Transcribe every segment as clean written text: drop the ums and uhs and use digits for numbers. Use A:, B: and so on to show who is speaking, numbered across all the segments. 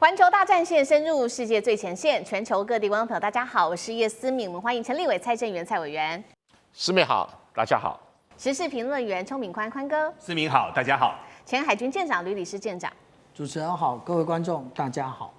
A: 環球大戰線深入世界最前線，全球各地觀眾朋友，大家好，我是葉思敏，我們歡迎前立委蔡正元蔡委員。
B: 思敏好，大家好。
A: 時事評論員邱敏寬寬哥。
C: 思敏好，大家好。
A: 前海軍艦長呂禮詩艦長。
D: 主持人好，各位觀眾大家好。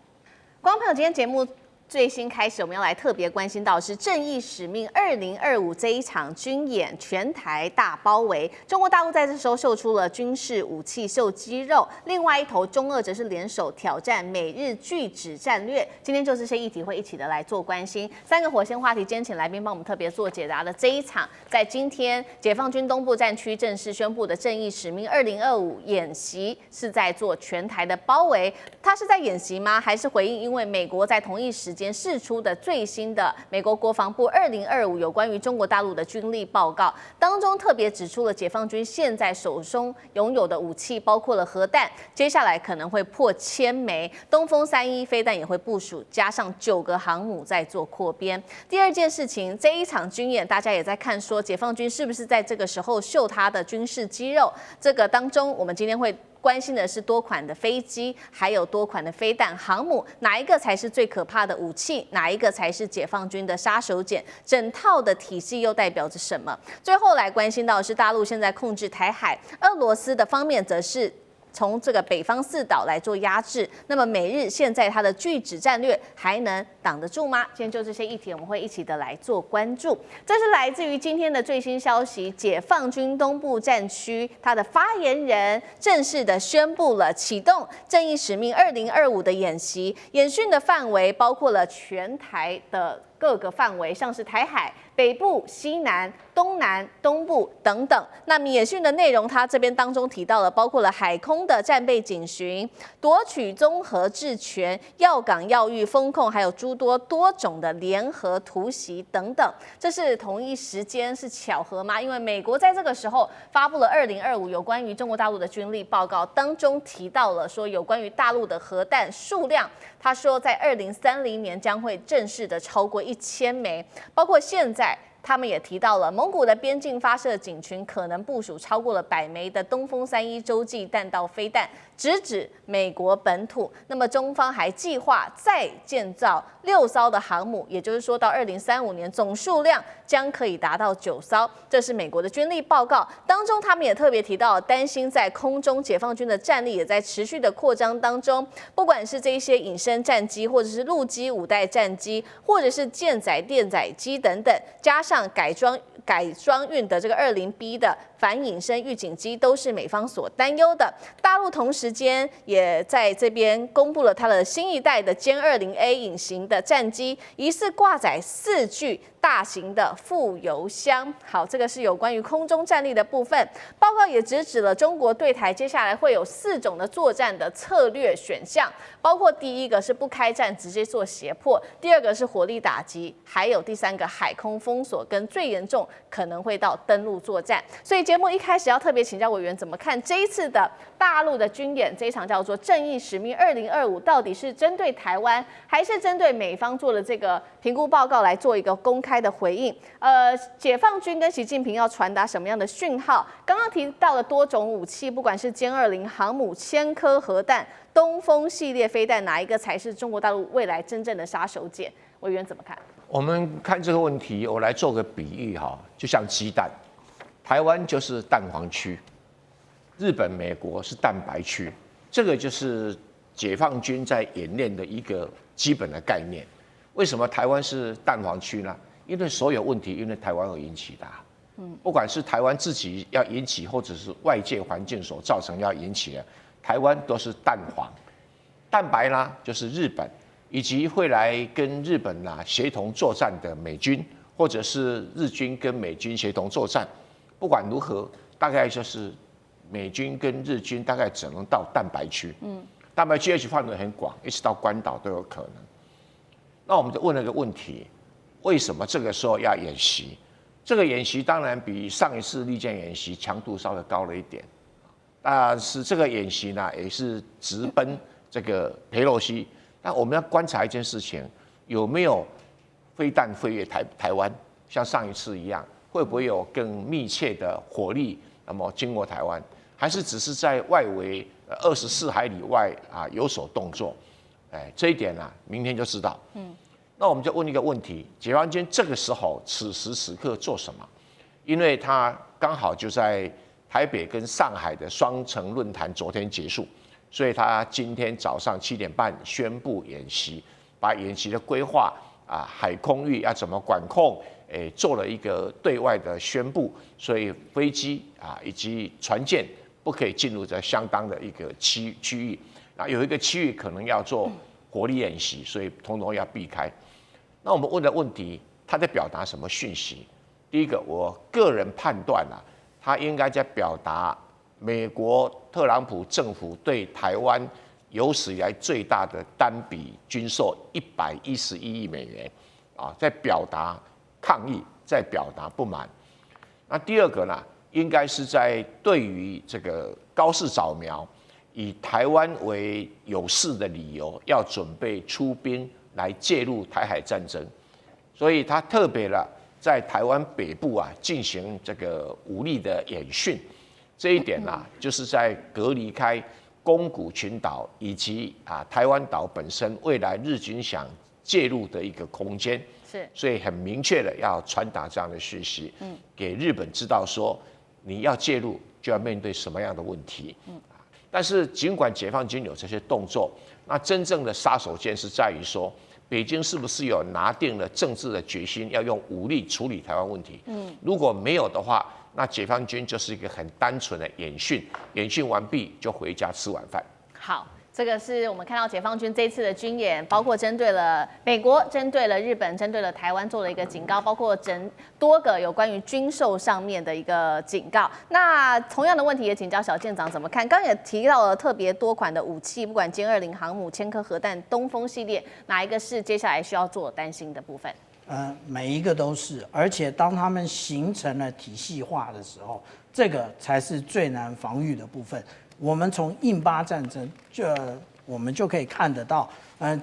A: 觀眾朋友，今天節目最新開始，我們要來特別關心到是正義使命2025這一場軍演，全台大包圍。中國大陸在這時候秀出了軍事武器、秀肌肉，另外一頭中俄則是聯手挑戰美日拒止戰略。今天就這些議題會一起的來做關心。三個火線話題，今天請來賓幫我們特別做解答的這一場，在今天解放軍東部戰區正式宣布的正義使命2025演習，是在做全台的包圍。它是在演習嗎？還是回應因為美國在同一時間釋出的最新的美國國防部2025有關於中國大陸的軍力報告當中，特別指出了解放軍現在手中擁有的武器包括了核彈，接下來可能會破1000枚，東風3E飛彈也會部署，加上9個航母在做擴編。第二件事情，這一場軍演大家也在看說，解放軍是不是在這個時候秀他的軍事肌肉？這個當中，我們今天會關心的是多款的飛機，還有多款的飛彈、航母，哪一個才是最可怕的武器？哪一個才是解放軍的殺手鐧？整套的體系又代表着什麼？最後來關心到的是大陸現在控制台海，俄羅斯的方面則是從這個北方4島來做壓制。那麼美日現在它的拒止戰略還能擋得住嗎？今天就這些議題，我們會一起的來做關注。這是來自於今天的最新消息，解放軍東部戰區它的發言人正式的宣布了啟動正義使命2025的演習，演訓的範圍包括了全台的各個範圍，像是台海、北部、西南、東南、東部等等。那麼演訓的內容，它這邊當中提到了，包括了海空的戰備警巡、奪取綜合治權、要港要域封控，還有諸多種的聯合突襲等等。這是同一時間，是巧合嗎？因為美國在這個時候發布了2025有關於中國大陸的軍力報告，當中提到了說有關於大陸的核彈數量，他說在2030年將會正式的超過1000枚，包括現在他們也提到了蒙古的邊境發射警群可能部署超過了100枚的東風3E洲際彈道飛彈，直指美國本土。那麼中方還計劃再建造6艘的航母，也就是說到2035年總數量將可以達到9艘。這是美國的軍力報告當中，他們也特別提到，擔心在空中解放軍的戰力也在持續的擴張當中，不管是這一些隱身戰機，或者是陸基5代戰機，或者是艦載電載機等等，加上改裝運的這個20B 的反隱身預警機，都是美方所擔憂的。大陸同時間也在這邊公布了它的新一代的歼20A 隱形的戰機，疑似掛載4具大型的副油箱。好，這個是有關於空中戰力的部分。報告也直指了中國對台接下來會有4種的作戰的策略選項，包括第一個是不開戰，直接做脅迫；第二個是火力打擊，還有第3個海空封鎖，跟最嚴重可能會到登陸作戰。所以節目一開始要特別請教委員怎麼看這一次的大陸的軍演，這一場叫做正義使命2025，到底是針對台灣，還是針對美方做的這個評估報告來做一個公開的回應？解放軍跟習近平要傳達什麼樣的訊號？剛剛提到的多種武器，不管是殲20航母、1000顆核彈、東風系列飛彈，哪一個才是中國大陸未來真正的殺手鐧？委員怎麼看？
B: 我們看這個問題，我來做個比喻哈，就像雞蛋，台灣就是蛋黃區，日本、美國是蛋白區，這個就是解放軍在演練的一個基本的概念。為什麼台灣是蛋黃區呢？因為所有問題因為台灣而引起的，不管是台灣自己要引起，或者是外界環境所造成要引起的，台灣都是蛋黃。蛋白呢，就是日本以及會來跟日本協同作戰的美軍，或者是日軍跟美軍協同作戰。不管如何，大概就是美軍跟日軍大概只能到蛋白區。蛋白区范圍很廣，一直到關島都有可能。那我們就問了一個問題：為什麼這個時候要演習？這個演習當然比上一次利劍演習強度稍微高了一點，但是這個演習呢，也是直奔這個裴洛西。那我們要觀察一件事情，有沒有飛彈飛越台灣，像上一次一樣，會不會有更密切的火力，那麼經過台灣，還是只是在外圍24海里外有所動作？這一點啊，明天就知道。那我們就問一個問題：解放軍這個時候此時此刻做什麼？因為他剛好就在台北跟上海的雙城論壇昨天結束，所以他今天早上7點半宣布演習，把演習的規劃海空域要怎麼管控，做了一個對外的宣布，所以飛機以及船艦不可以進入這相當的一個區域，有一個區域可能要做火力演習，所以通通要避開。那我們問的問題，他在表達什麼訊息？第一個，我個人判斷他應該在表達美國特朗普政府對台灣有史以來最大的單筆軍售111億美元在表達抗議，在表達不滿。那第二個呢，應該是在對於這個高市早苗以台灣為有事的理由，要準備出兵來介入台海戰爭，所以他特別了在台灣北部進行這個武力的演訓，這一點就是在隔離開宮古群島以及台灣島本身未來日軍想介入的一個空間，所以很明確的要傳達這樣的訊息，給日本知道說你要介入就要面對什麼樣的問題。但是儘管解放軍有這些動作，那真正的殺手鐧是在於說，北京是不是有拿定了政治的決心，要用武力處理台灣問題？如果沒有的話，那解放軍就是一個很單純的演訓，演訓完畢就回家吃晚飯。
A: 好。這個是我們看到解放軍這一次的軍演，包括針對了美國、針對了日本、針對了台灣做了一個警告，包括多個有關於軍售上面的一個警告。那同樣的問題也請教小艦長怎麼看？剛剛也提到了特別多款的武器，不管歼20航母、千顆核彈、東風系列，哪一個是接下來需要做擔心的部分？
D: 每一個都是，而且當他們形成了體系化的時候，這個才是最難防禦的部分。我們從印巴戰爭我們就可以看得到，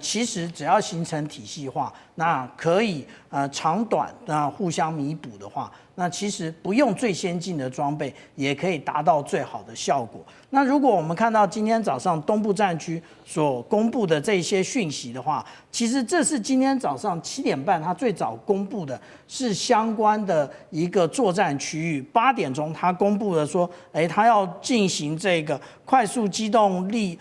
D: 其實只要形成體系化，那可以長短互相彌補的話，那其實不用最先進的裝備也可以達到最好的效果。那如果我們看到今天早上東部戰區所公布的這些訊息的話，其實這是今天早上7點半他最早公布的，是相關的一個作戰區域。8點鐘他公布了說，他要進行這個快速機動立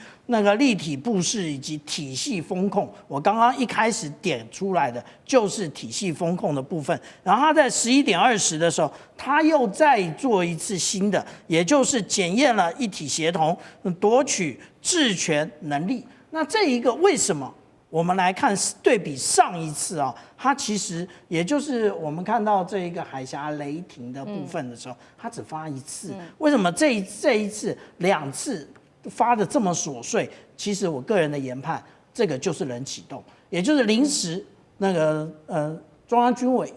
D: 體布置以及體系風控。我剛剛一開始點出來的就是體系風控的部分。然後他在11點20的時候，他又再做一次新的，也就是檢驗了一體協同、夺取治權能力。那這一個為什麼？我們來看對比上一次它其實也就是我們看到這一個海峽雷霆的部分的時候，它只發一次。為什麼這一次2次發的這麼瑣碎？其實我個人的研判，這個就是冷啟動，也就是臨時中央軍委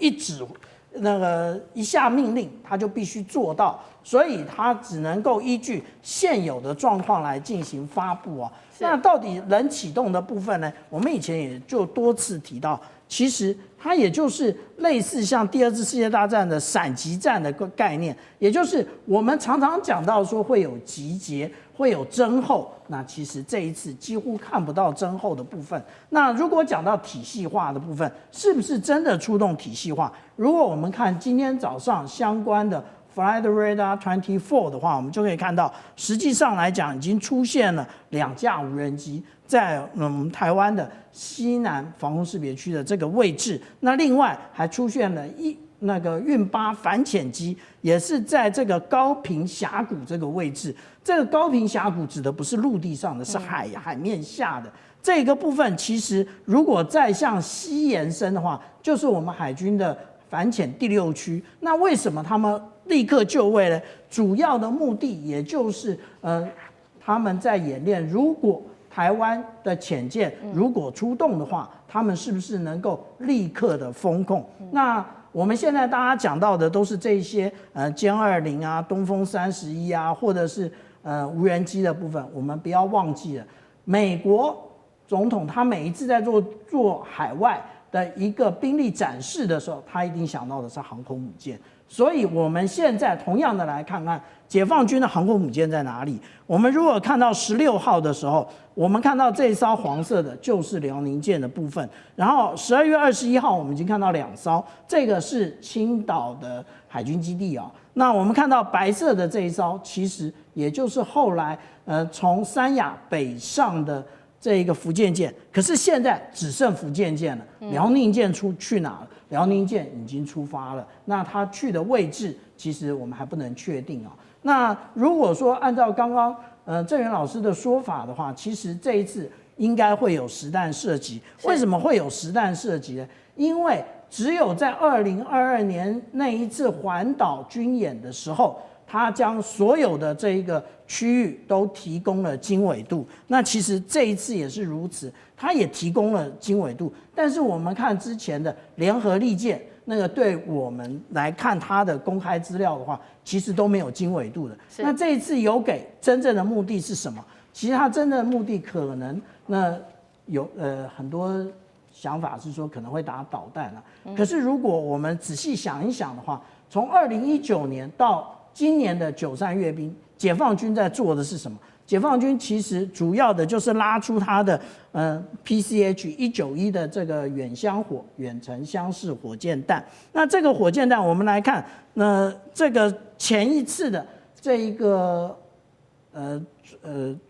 D: 一下命令，他就必須做到，所以他只能夠依據現有的狀況來進行發布那到底冷啟動的部分呢？我們以前也就多次提到，其實它也就是類似像第2次世界大戰的閃擊戰的概念，也就是我們常常講到說會有集結，會有徵候，那其實這一次幾乎看不到徵候的部分。那如果講到體系化的部分，是不是真的出動體系化？如果我們看今天早上相關的Flight Radar 24的話，我們就可以看到，實際上來講，已經出現了2架無人機在我們台灣的西南防空識別區的這個位置。那另外還出現了運8反潛機，也是在這個高屏峽谷這個位置。這個高屏峽谷指的不是陸地上的，是海面下的。這個部分其實如果再向西延伸的話，就是我們海軍的反潛第6區。那為什麼他們立刻就位呢？主要的目的也就是他們在演練，如果台灣的潛艦如果出動的話，他們是不是能夠立刻的封控？那我們現在大家講到的都是這些殲20東風31或者是無人機的部分。我們不要忘記了，美國總統他每一次在做海外的一個兵力展示的時候，他一定想到的是航空母艦。所以我們現在同樣的來看看解放軍的航空母艦在哪裡。我們如果看到16號的時候，我們看到這一艘黃色的就是遼寧艦的部分，然後12月21號我們已經看到2艘，這個是青島的海軍基地啊。那我們看到白色的這一艘，其實也就是後來從三亞北上的這一個福建艦，可是現在只剩福建艦了，遼寧艦去哪了？遼寧艦已經出發了，那它去的位置其實我們還不能確定啊。那如果說按照剛剛鄭源老師的說法的話，其實這一次應該會有實彈射擊。為什麼會有實彈射擊呢？因為只有在2022年那一次環島軍演的時候，他將所有的這一個區域都提供了經緯度。那其實這一次也是如此，他也提供了經緯度。但是我們看之前的聯合利劍，那個對我們來看它的公開資料的話，其實都沒有經緯度的。那這一次有給真正的目的是什麼？其實它真正的目的可能那有很多想法是說可能會打導彈啊。可是如果我們仔細想一想的話，從2019年到今年的93閱兵，解放軍在做的是什麼？解放軍其實主要的就是拉出它的PCH-191的這個遠程箱式火箭彈。那這個火箭彈我們來看，這個前一次的這一個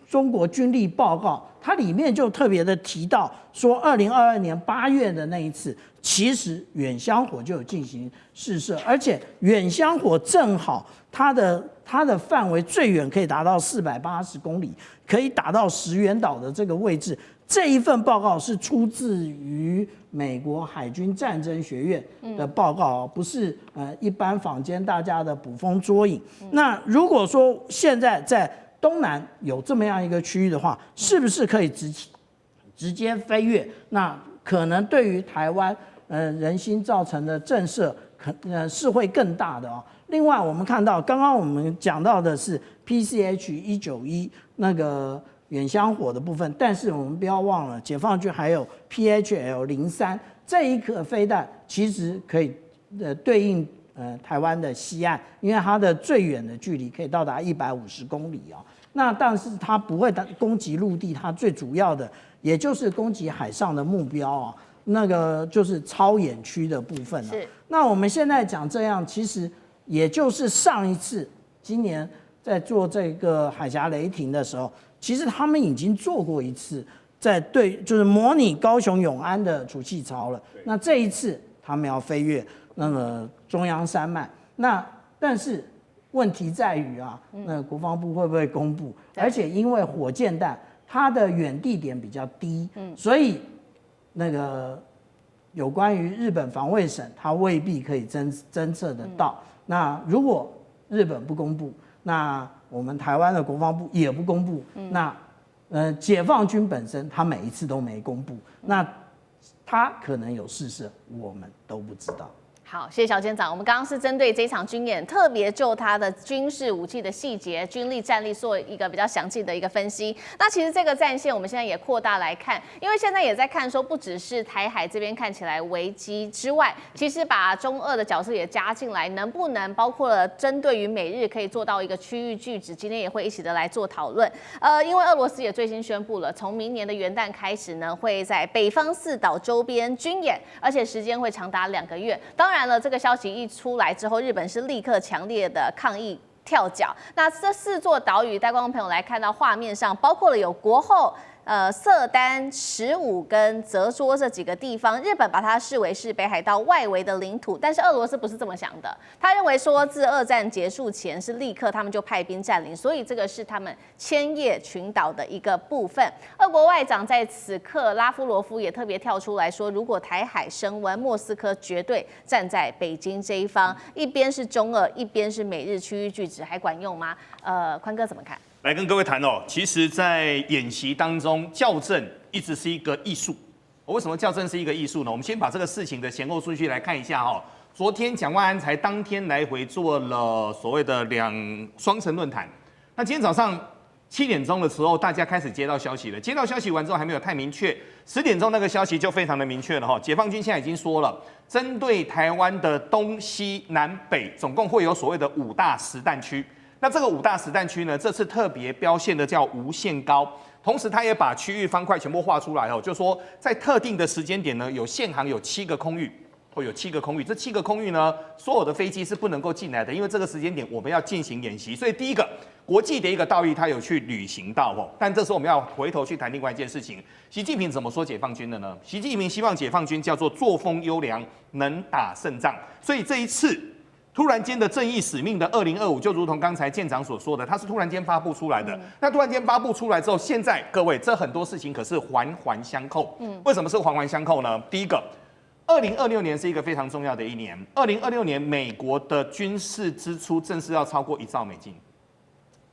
D: 中國軍力報告，它裡面就特別的提到說，2022年8月的那一次，其實遠箱火就有進行試射，而且遠箱火正好它的範圍最遠可以達到480公里，可以打到石垣島的這個位置。這一份報告是出自於美國海軍戰爭學院的報告，不是一般坊間大家的捕風捉影。那如果說現在在東南有這麼樣一個區域的話，是不是可以直接飛越？那可能對於台灣人心造成的震懾，是會更大的哦。另外，我們看到剛剛我們講到的是 PCH-191那個遠箱火的部分，但是我們不要忘了，解放軍還有 PHL-03這一顆飛彈，其實可以對應台灣的西岸，因為它的最遠的距離可以到達150公里哦。那但是它不會攻擊陸地，它最主要的也就是攻擊海上的目標哦，那個就是超遠區的部分了。那我們現在講這樣，其實也就是上一次今年在做這個海峽雷霆的時候，其實他們已經做過一次，就是模擬高雄永安的主氣槽了。那這一次他們要飛越那個中央山脈，但是問題在於啊，那國防部會不會公布？而且因為火箭彈它的遠地點比較低，所以那個有關於日本防衛省，它未必可以偵測得到。那如果日本不公布，那我們台灣的國防部也不公布，那解放軍本身他每一次都沒公布，那他可能有試射，我們都不知道。
A: 好，謝謝小艦長。我們剛剛是針對這場軍演，特別就它的軍事武器的細節、軍力戰力做一個比較詳細的一個分析。那其實這個戰線我們現在也擴大來看，因為現在也在看說，不只是台海這邊看起來危機之外，其實把中俄的角色也加進來，能不能包括了針對於美日可以做到一個區域拒止？今天也會一起的來做討論。因為俄羅斯也最新宣布了，從明年的元旦開始呢，會在北方四島周邊軍演，而且時間會長達2個月。當然了，這個消息一出來之後，日本是立刻強烈的抗議跳腳。那這4座島嶼，帶觀眾朋友來看到畫面上，包括了有國後、色丹、石舞跟澤桌這幾個地方，日本把它視為是北海道外圍的領土，但是俄羅斯不是這麼想的，他認為說自二戰結束前是立刻他們就派兵佔領，所以這個是他們千葉群島的一個部分。俄國外長在此刻拉夫羅夫也特別跳出來說，如果台海升溫，莫斯科絕對站在北京這一方，一邊是中俄，一邊是美日區域拒止，還管用嗎？寬哥怎麼看？
C: 來跟各位談哦，其實，在演習當中，校正一直是一個藝術。為什麼校正是一個藝術呢？我們先把這個事情的前後順序來看一下哦。昨天蔣萬安才當天來回做了所謂的雙城論壇。那今天早上7點鐘的時候，大家開始接到消息了。接到消息完之後，還沒有太明確。10點鐘那個消息就非常的明確了哈。解放軍現在已經說了，針對台灣的東西南北，總共會有所謂的5大實彈區。那這個5大實彈區呢，這次特別標線的叫無限高。同時，他也把區域方塊全部畫出來哦，就說在特定的時間點呢，有限航有7個空域。會有7個空域，這7個空域呢，所有的飛機是不能夠進來的，因為這個時間點我們要進行演習，所以第一個國際的一個道義，他有去履行到哦。但這時候我們要回頭去談另外一件事情，習近平怎麼說解放軍的呢？習近平希望解放軍叫做作風優良，能打勝仗，所以這一次突然間的正義使命的2025，就如同剛才艦長所說的，它是突然間發布出來的。那突然間發布出來之後，現在各位這很多事情可是環環相扣。為什麼是環環相扣呢？第一個。2026年是一個非常重要的一年。2026年，美國的軍事支出正式要超過1兆美金。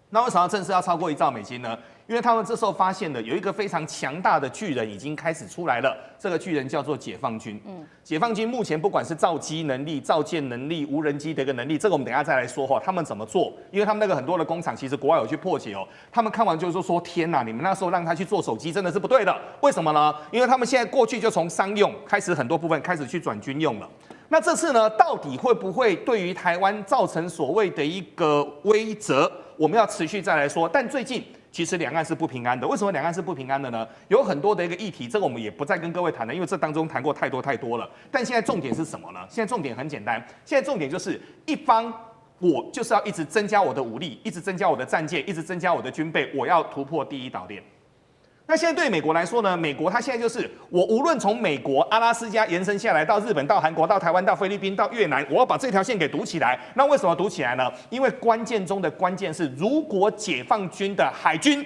C: 那為什麼要正式要超過1兆美金呢？因為他們這時候發現了有一個非常強大的巨人已經開始出來了，這個巨人叫做解放軍。解放軍目前不管是造機能力、造艦能力、無人機的一個能力，這個我們等一下再來說哈。他們怎麼做？因為他們那個很多的工厂，其實國外有去破解哦。他們看完就是說：天哪，你們那時候讓他去做手機真的是不對的。為什麼呢？因為他們現在過去就從商用開始，很多部分開始去轉軍用了。那這次呢，到底會不會對於台灣造成所謂的一個威懾？我們要持續再來說。但最近其實兩岸是不平安的。為什麼兩岸是不平安的呢？有很多的一個議題，這個我們也不再跟各位談了，因為這當中談過太多了。但現在重點是什麼呢？現在重點很簡單，現在重點就是一方我就是要一直增加我的武力，一直增加我的戰艦，一直增加我的軍備，我要突破第一島鏈。那現在對美國來說呢？美國它現在就是我無論從美國阿拉斯加延伸下來到日本、到韓國、到台灣、到菲律賓、到越南，我要把這條線給堵起來。那為什麼堵起來呢？因為關鍵中的關鍵是，如果解放軍的海軍，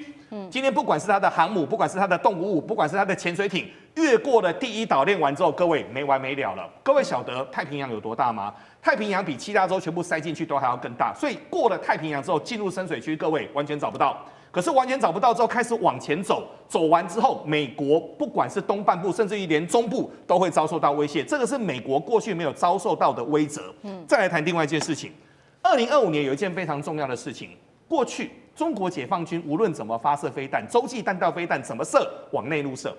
C: 今天不管是它的航母，不管是它的動武武，不管是它的潛水艇，越過了第一島鏈完之後，各位沒完沒了了。各位曉得太平洋有多大嗎？太平洋比7大洲全部塞進去都還要更大。所以過了太平洋之後，進入深水區，各位完全找不到。可是完全找不到之後，開始往前走，走完之後，美國不管是東半部，甚至於連中部都會遭受到威脅，這個是美國過去沒有遭受到的威懾。再來談另外一件事情，2025年有一件非常重要的事情，過去中國解放軍無論怎麼發射飛彈，洲際彈道飛彈怎麼射，往內陸射，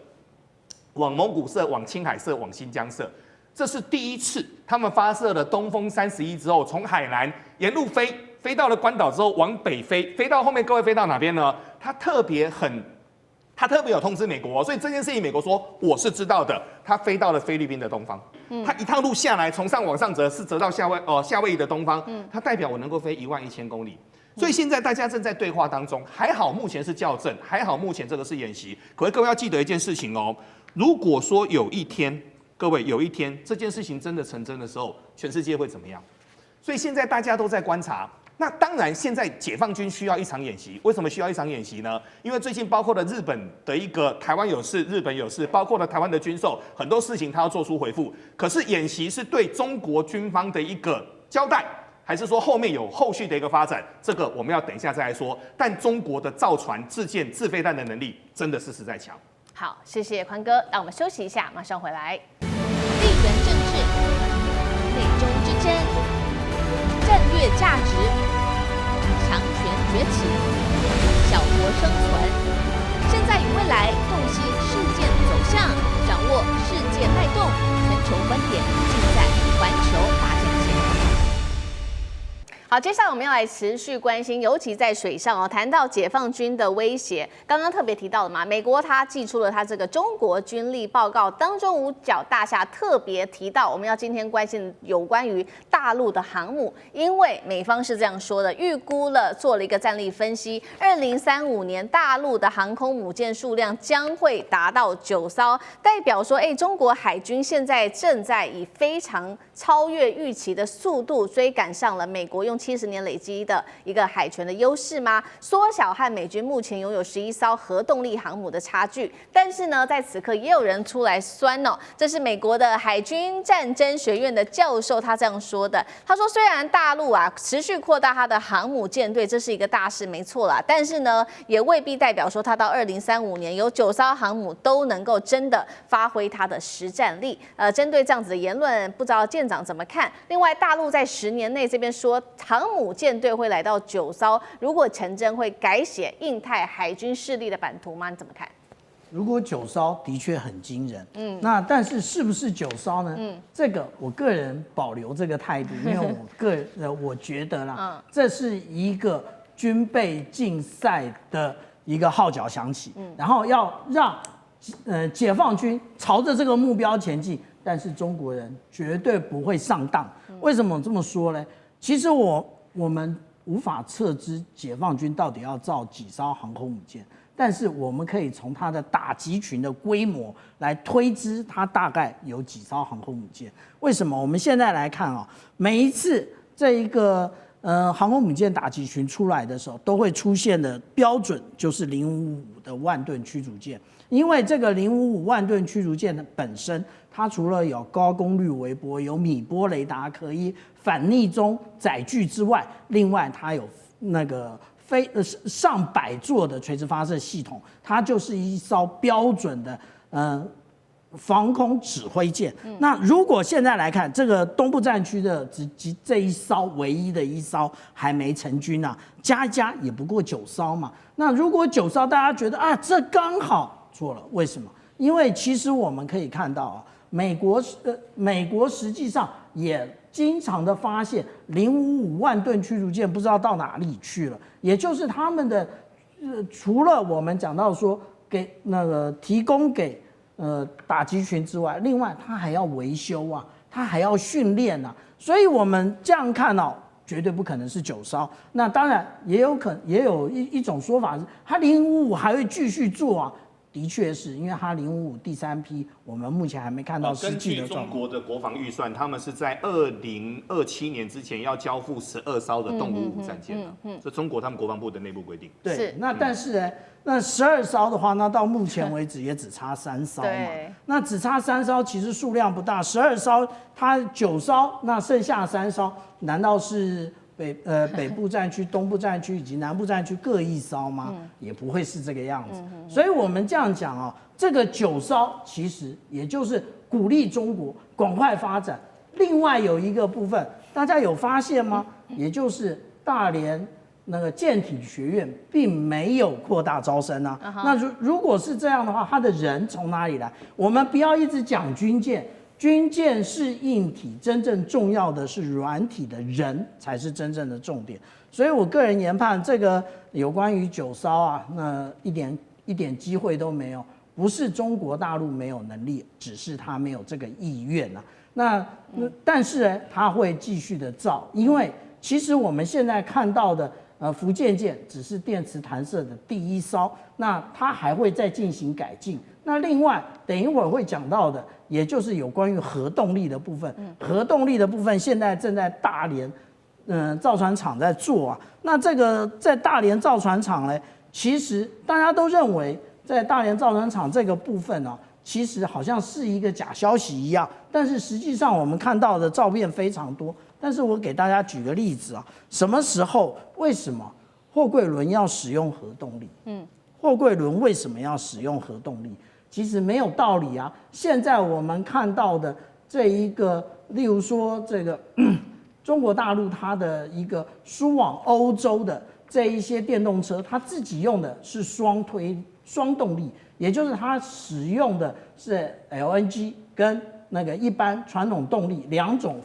C: 往蒙古射，往青海射，往新疆射。這是第一次，他們發射了東風31之後，從海南沿路飛到了關島之後，往北飛到後面，各位飛到哪邊呢？他特別有通知美國，所以這件事情美國說我是知道的。他飛到了菲律賓的東方，他一趟路下來，從上往上折，是折到夏威夷的東方，它代表我能夠飛11000公里。所以現在大家正在對話當中，還好目前是校正，還好目前這個是演習。可是各位要記得一件事情哦，如果說有一天，各位有一天這件事情真的成真的時候，全世界會怎麼樣？所以現在大家都在觀察。那當然，現在解放軍需要一場演習。為什麼需要一場演習呢？因為最近包括了日本的一個台灣有事，日本有事，包括了台灣的軍售，很多事情他要做出回復。可是演習是對中國軍方的一個交代，還是說後面有後續的一個發展？這個我們要等一下再來說。但中國的造船、制艦、制飛彈的能力真的是實在強。
A: 好，謝謝寬哥。讓我們休息一下，馬上回來。地緣政治、美中之爭、戰略價值、強權崛起、小國生存，現在與未來洞悉事件走向，掌握世界脈動，全球觀點盡在環球大戰線。好，接下來我們要來持續關心，尤其在水上哦，談到解放軍的威脅，剛剛特別提到了嘛，美國他寄出了他這個中國軍力報告當中，五角大廈特別提到，我們要今天關心有關於大陸的航母，因為美方是這樣說的，預估了做了一個戰力分析，2035年大陸的航空母艦數量將會達到9艘，代表說，中國海軍現在正在以非常超越預期的速度追趕上了美國用70年累積的一個海權的優勢嗎？縮小和美軍目前擁有11艘核動力航母的差距。但是呢，在此刻也有人出來酸哦，這是美國的海軍戰爭學院的教授他這樣說的。他說，雖然大陸持續擴大他的航母艦隊，這是一個大事，沒錯啦。但是呢，也未必代表說他到2035年有9艘航母都能夠真的發揮他的實戰力。針對這樣子的言論，不知道艦長怎麼看？另外，大陸在10年內這邊說航母艦隊會來到9艘，如果成真，會改寫印太海軍勢力的版圖嗎？你怎麼看？
D: 如果9艘的確很驚人，那但是不是9艘呢？這個我個人保留這個態度，因為我覺得啦，這是一個軍備競賽的一個號角響起，然後要讓解放軍朝着這個目標前進，但是中國人絕對不會上當。為什麼我這麼說呢？其實我們無法測知解放軍到底要造幾艘航空母艦。但是我們可以從它的打擊群的規模來推知它大概有幾艘航空母艦。為什麼？我們現在來看啊，每一次這一個航空母艦打擊群出來的時候，都會出現的標準就是055的萬噸驅逐艦。因為這個055萬噸驅逐艦的本身，它除了有高功率微波、有米波雷達可以反逆中載具之外，另外它有那個上百座的垂直發射系統，它就是一艘標準的防空指揮艦。那如果現在來看，這個東部戰區的這一艘唯一的一艘還沒成軍啊，加一加也不過9艘嘛。那如果9艘，大家覺得啊，這剛好錯了，為什麼？因為其實我們可以看到啊，美國實際上也經常的發現055萬噸驅逐艦不知道到哪裡去了，也就是他們的除了我們講到說給提供給打擊群之外，另外他還要維修啊，他還要訓練啊，所以我們這樣看哦，絕對不可能是9艘。那當然也有一種說法是，他055還會繼續做啊。的確是因為它055第3批，我們目前還沒看到實際的狀況。根據中國的國防預算，他們是在2027年之前要交付12艘的動555戰艦。這中國他們國防部的內部規定。對，那但是呢，那12艘的話，那到目前為止也只差3艘嘛。那只差3艘，其實數量不大。12艘，它9艘，那剩下3艘，難道是？北部戰區、東部戰區以及南部戰區各1艘嗎？也不會是這個樣子。所以我們這樣講哦，這個9艘其實也就是鼓勵中國趕快發展。另外有一個部分，大家有發現嗎？也就是大連那個艦體學院並沒有擴大招生啊。那如果是這樣的話，他的人從哪裡來？我們不要一直講軍艦。軍艦是硬體，真正重要的是軟體的人才是真正的重點。所以我個人研判，這個有關於9艘啊，那一點機會都沒有。不是中國大陸沒有能力，只是他沒有這個意願啊。但是呢，他會繼續的造，因為其實我們現在看到的福建艦只是電磁彈射的第1艘，那它還會再進行改進。那另外，等一會兒會講到的，也就是有關於核動力的部分。核動力的部分現在正在大連，造船廠在做啊。那這個在大連造船廠呢，其實大家都認為在大連造船廠這個部分呢，其實好像是一個假消息一樣。但是實際上我們看到的照片非常多。但是我給大家舉個例子啊，什麼時候、為什麼貨櫃輪要使用核動力？貨櫃輪為什麼要使用核動力？其實沒有道理啊！現在我們看到的這一個，例如說這個中國大陸它的一個輸往歐洲的這一些電動車，它自己用的是雙動力，也就是它使用的是 LNG 跟那個一般傳統動力2種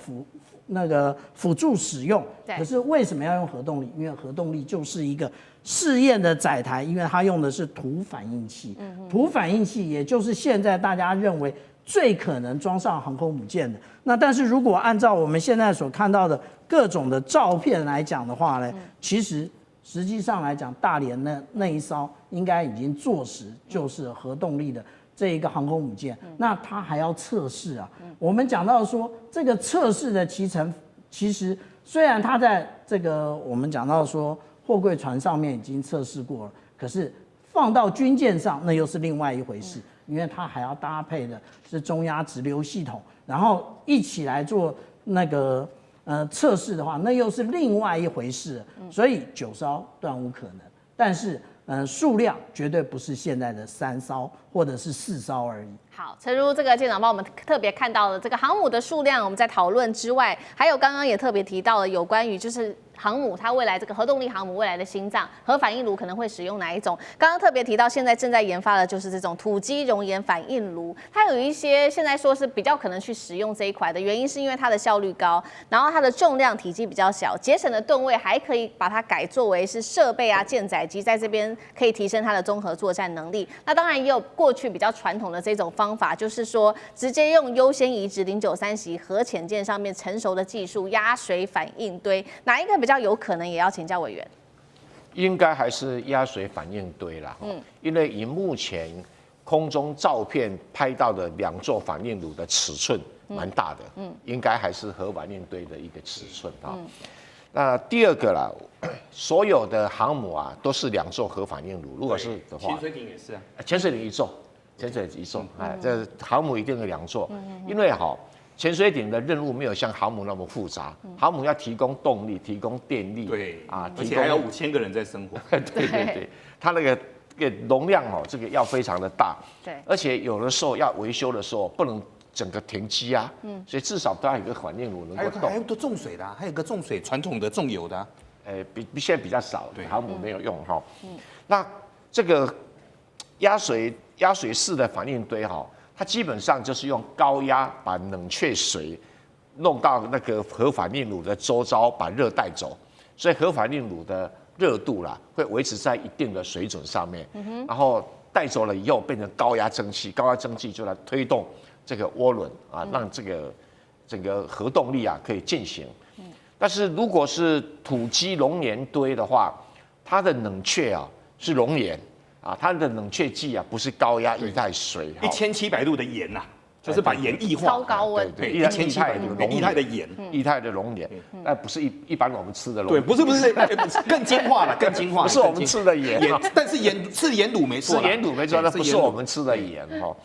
D: 輔助使用。可是為什麼要用核動力？因為核動力就是一個試驗的載台，因為它用的是土反應器。土反應器也就是現在大家認為最可能裝上航空母艦的。那但是如果按照我們現在所看到的各種的照片來講的話呢，其實實際上來講，大連那一艘應該已經坐實就是核動力的這一個航空母艦。那它還要測試啊。我們講到說這個測試的期程，其實雖然它在這個我們講到說貨櫃船上面已經測試過了，可是放到軍艦上那又是另外一回事，因為它還要搭配的是中壓直流系統，然後一起來做那個測試的話，那又是另外一回事。所以9艘斷無可能，但是數量絕對不是現在的3艘或者是4艘而已。
A: 好，誠如這個艦長幫我們特別看到的這個航母的數量，我們在討論之外，還有剛剛也特別提到了有關於就是航母它未來這個核動力航母未來的心臟核反應爐可能會使用哪一種？剛剛特別提到，現在正在研發的就是這種土基熔岩反應爐，它有一些現在說是比較可能去使用這一款的原因，是因為它的效率高，然後它的重量體積比較小，節省的噸位還可以把它改作為是設備啊艦載機，在這邊可以提升它的綜合作戰能力。那當然也有過去比較傳統的這種方法，就是說直接用優先移植093型核潛艦上面成熟的技術壓水反應堆，哪一個比較有可能？也要請教委員。
B: 應該還是壓水反應堆啦。因為以目前空中照片拍到的2座反應爐的尺寸蠻大的，應該還是核反應堆的一個尺寸啊。那第二個啦，所有的航母啊都是2座核反應爐，如果是的话，
C: 潛水艇也是啊，
B: 潛水艇1座，潜水艇1座，這航母一定有2座，因為潛水艇的任務沒有像航母那麼複雜，航母要提供動力、提供電力，
C: 對啊，而且還有5000個人在生活，
B: 對，它那個容量这個要非常的大，
A: 對，
B: 而且有的時候要維修的時候不能整個停機啊，所以至少都要有一個反應爐能夠動。
C: 還有個重水的，還有個重水傳統的重油的，
B: 比現在比較少，
C: 對，
B: 航母沒有用哈。那這個壓水式的反應堆它基本上就是用高壓把冷卻水弄到那個核反應爐的周遭，把熱帶走，所以核反應爐的熱度啦會維持在一定的水準上面，然後帶走了以後變成高壓蒸汽，高压蒸汽就來推動這個渦輪啊，讓這個整個核動力啊可以進行。但是如果是土基熔岩堆的話，它的冷卻是熔岩。它的冷卻劑不是高壓液態水
C: ，1700度的鹽吶，就是把鹽液化，
A: 超高溫，
C: 对，1700度液態的鹽，
B: 液態的熔岩，那不是一般我們吃的熔
C: 岩，对，不是，更精化了，更精化，
B: 不是我們吃的鹽，
C: 但是是鹽卤沒錯，
B: 是鹽卤沒錯，那不是我們吃的鹽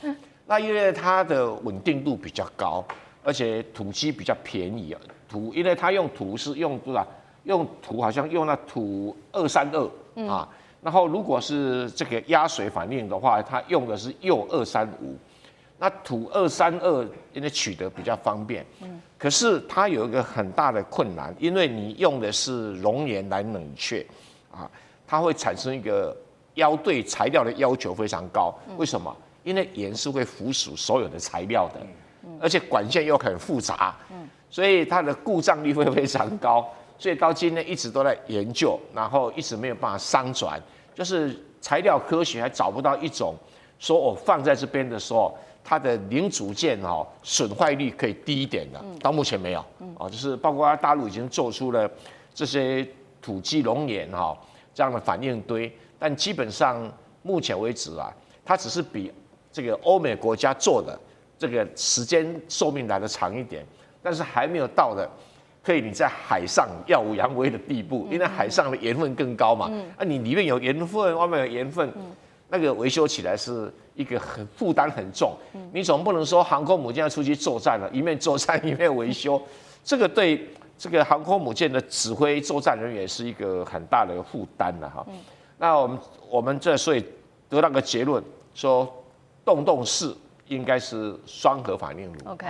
B: 那因為它的穩定度比較高，而且土基比較便宜因為它用土是用多少？用土好像用那土232啊。然後，如果是這個壓水反應的話，它用的是鈾235，那土232因為取得比較方便，可是它有一個很大的困難，因為你用的是熔岩來冷卻它會產生一個對材料的要求非常高。為什麼？因為鹽是會附屬所有的材料的，而且管線又很複雜，所以它的故障率會非常高。所以到今天一直都在研究，然後一直沒有办法商轉，就是材料科學還找不到一種說我放在這邊的時候，它的零組件損壞率可以低一點的，到目前沒有就是包括大陸已經做出了這些土基熔岩這樣的反應堆，但基本上目前為止它只是比這個歐美國家做的這個時間壽命來得長一點，但是還沒有到的。可以你在海上耀武揚威的地步，因為海上的鹽分更高嘛，你裡面有鹽分，外面有鹽分，那個維修起來是一個負擔很重。你總不能說航空母艦要出去作戰了，一面作戰一面維修，這個對這個航空母艦的指揮作戰人員是一個很大的負擔了哈。那我們這所以得到個結論，說洞式應該是雙核反應爐。
A: OK，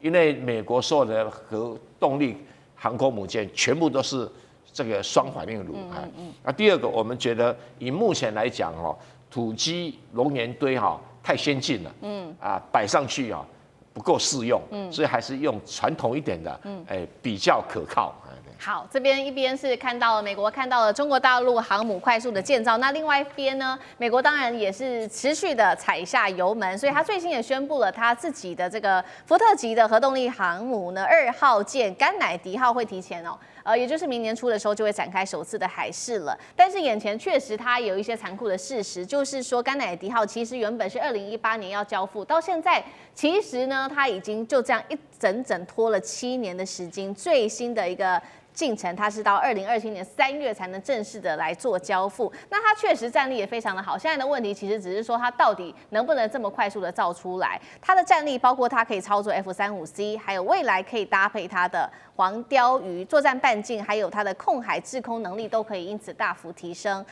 B: 因為美國所有的核動力航空母艦全部都是這個雙反應爐那第二個，我們覺得以目前來講土基熔岩堆太先進了，擺上去不夠適用，所以還是用傳統一點的，比較可靠。
A: 好，這邊一邊是看到了美國看到了中國大陸航母快速的建造，那另外一邊呢，美國當然也是持續的踩下油門，所以他最新也宣布了他自己的這個福特級的核動力航母呢2號艦甘乃迪號會提前也就是明年初的時候就會展開首次的海試了。但是眼前確實它有一些殘酷的事實，就是說甘乃迪號其實原本是2018年要交付，到現在其實呢它已經就這樣一整拖了7年的時間，最新的一個進程，它是到2027年3月才能正式的來做交付。那它確實戰力也非常的好。現在的問題其實只是說它到底能不能這麼快速的造出來。它的戰力包括它可以操作 F-35C， 還有未來可以搭配它的黃鯛魚作戰半徑，還有它的控海制空能力都可以因此大幅提升。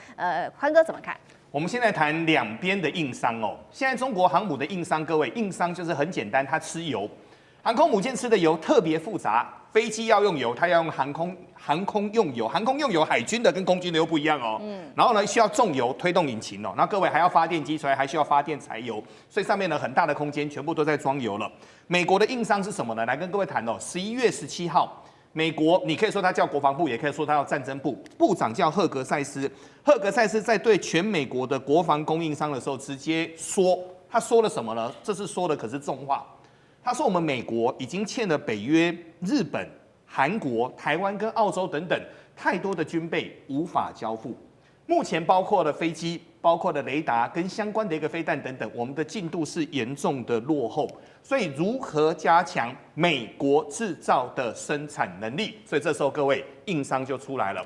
A: 寬哥怎麼看？
C: 我們現在談兩邊的硬傷現在中國航母的硬傷，各位硬傷就是很簡單，它吃油。航空母艦吃的油特別複雜。飛機要用油，它要用航空用油，航空用油，海軍的跟空軍的又不一樣哦。然後呢，需要重油推動引擎哦。那各位還要發電機，所以還需要發電柴油，所以上面呢很大的空間全部都在裝油了。美國的硬傷是什麼呢？來跟各位談哦。11月17號，美國你可以說它叫國防部，也可以說它叫戰爭部，部長叫赫格塞斯。赫格塞斯在對全美國的國防供應商的時候，直接說，他說了什麼呢？這次說的可是重話。他說我們美國已經欠了北約、日本、韓國、台灣跟澳洲等等太多的軍備無法交付。目前包括了飛機、包括了雷達跟相關的一個飛彈等等，我們的進度是嚴重的落後。所以如何加強美國製造的生產能力？所以這時候各位硬傷就出來了。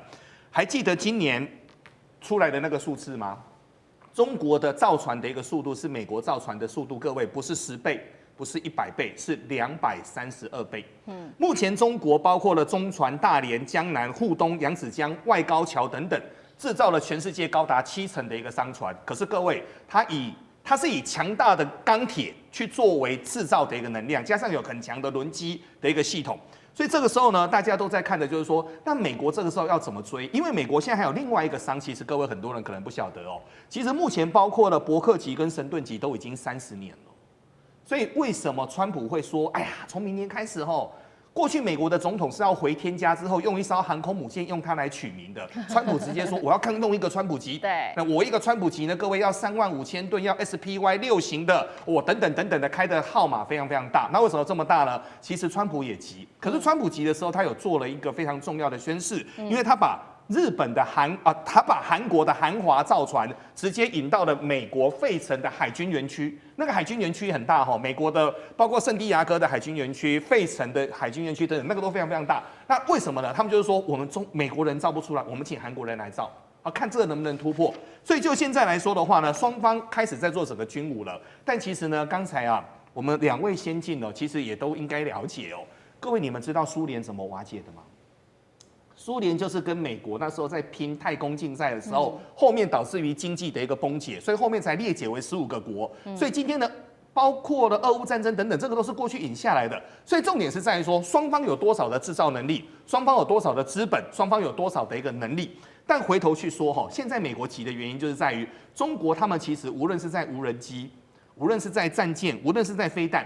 C: 還記得今年出來的那個數字嗎？中國的造船的一個速度是美國造船的速度，各位不是10倍。不是100倍，是232倍。目前中國包括了中船、大連、江南、滬東、揚子江、外高橋等等，製造了全世界高達70%的一個商船。可是各位，它是以強大的鋼鐵去作為製造的一個能量，加上有很強的輪機的一個系統。所以這個時候呢，大家都在看的就是說，那美國這個時候要怎麼追？因為美國現在還有另外一個傷，其實各位很多人可能不曉得哦。其實目前包括了伯克級跟神盾級都已經30年了。所以為什麼川普會說，哎呀，從明年開始吼，過去美國的總統是要回天家之後用一艘航空母艦用它來取名的，川普直接說我要弄一個川普級，
A: 對，
C: 那我一個川普級呢，各位要35000噸，要 SPY 6型的，等等的開的號碼非常非常大。那為什麼這麼大呢？其實川普也急，可是川普急的時候，他有做了一個非常重要的宣示，因為他把日本的他把韓國的韓華造船直接引到了美國費城的海軍園區，那個海軍園區很大哈，美國的包括聖地亞哥的海軍園區、費城的海軍園區等等，那個都非常非常大。那為什麼呢？他們就是說，我們美國人造不出來，我們請韓國人來造，看這個能不能突破。所以就現在來說的話呢，雙方開始在做整個軍武了。但其實呢，剛才我們2位先進其實也都應該了解哦。各位，你們知道蘇聯怎麼瓦解的嗎？蘇聯就是跟美國那時候在拼太空競賽的時候，後面導致於經濟的一個崩解，所以後面才列解為15個國。所以今天呢，包括了俄烏戰爭等等，這個都是過去引下來的。所以重點是在於說，雙方有多少的製造能力，雙方有多少的資本，雙方有多少的一個能力。但回頭去說現在美國急的原因就是在於中國，他們其實無論是在無人機，無論是在戰艦，無論是在飛彈，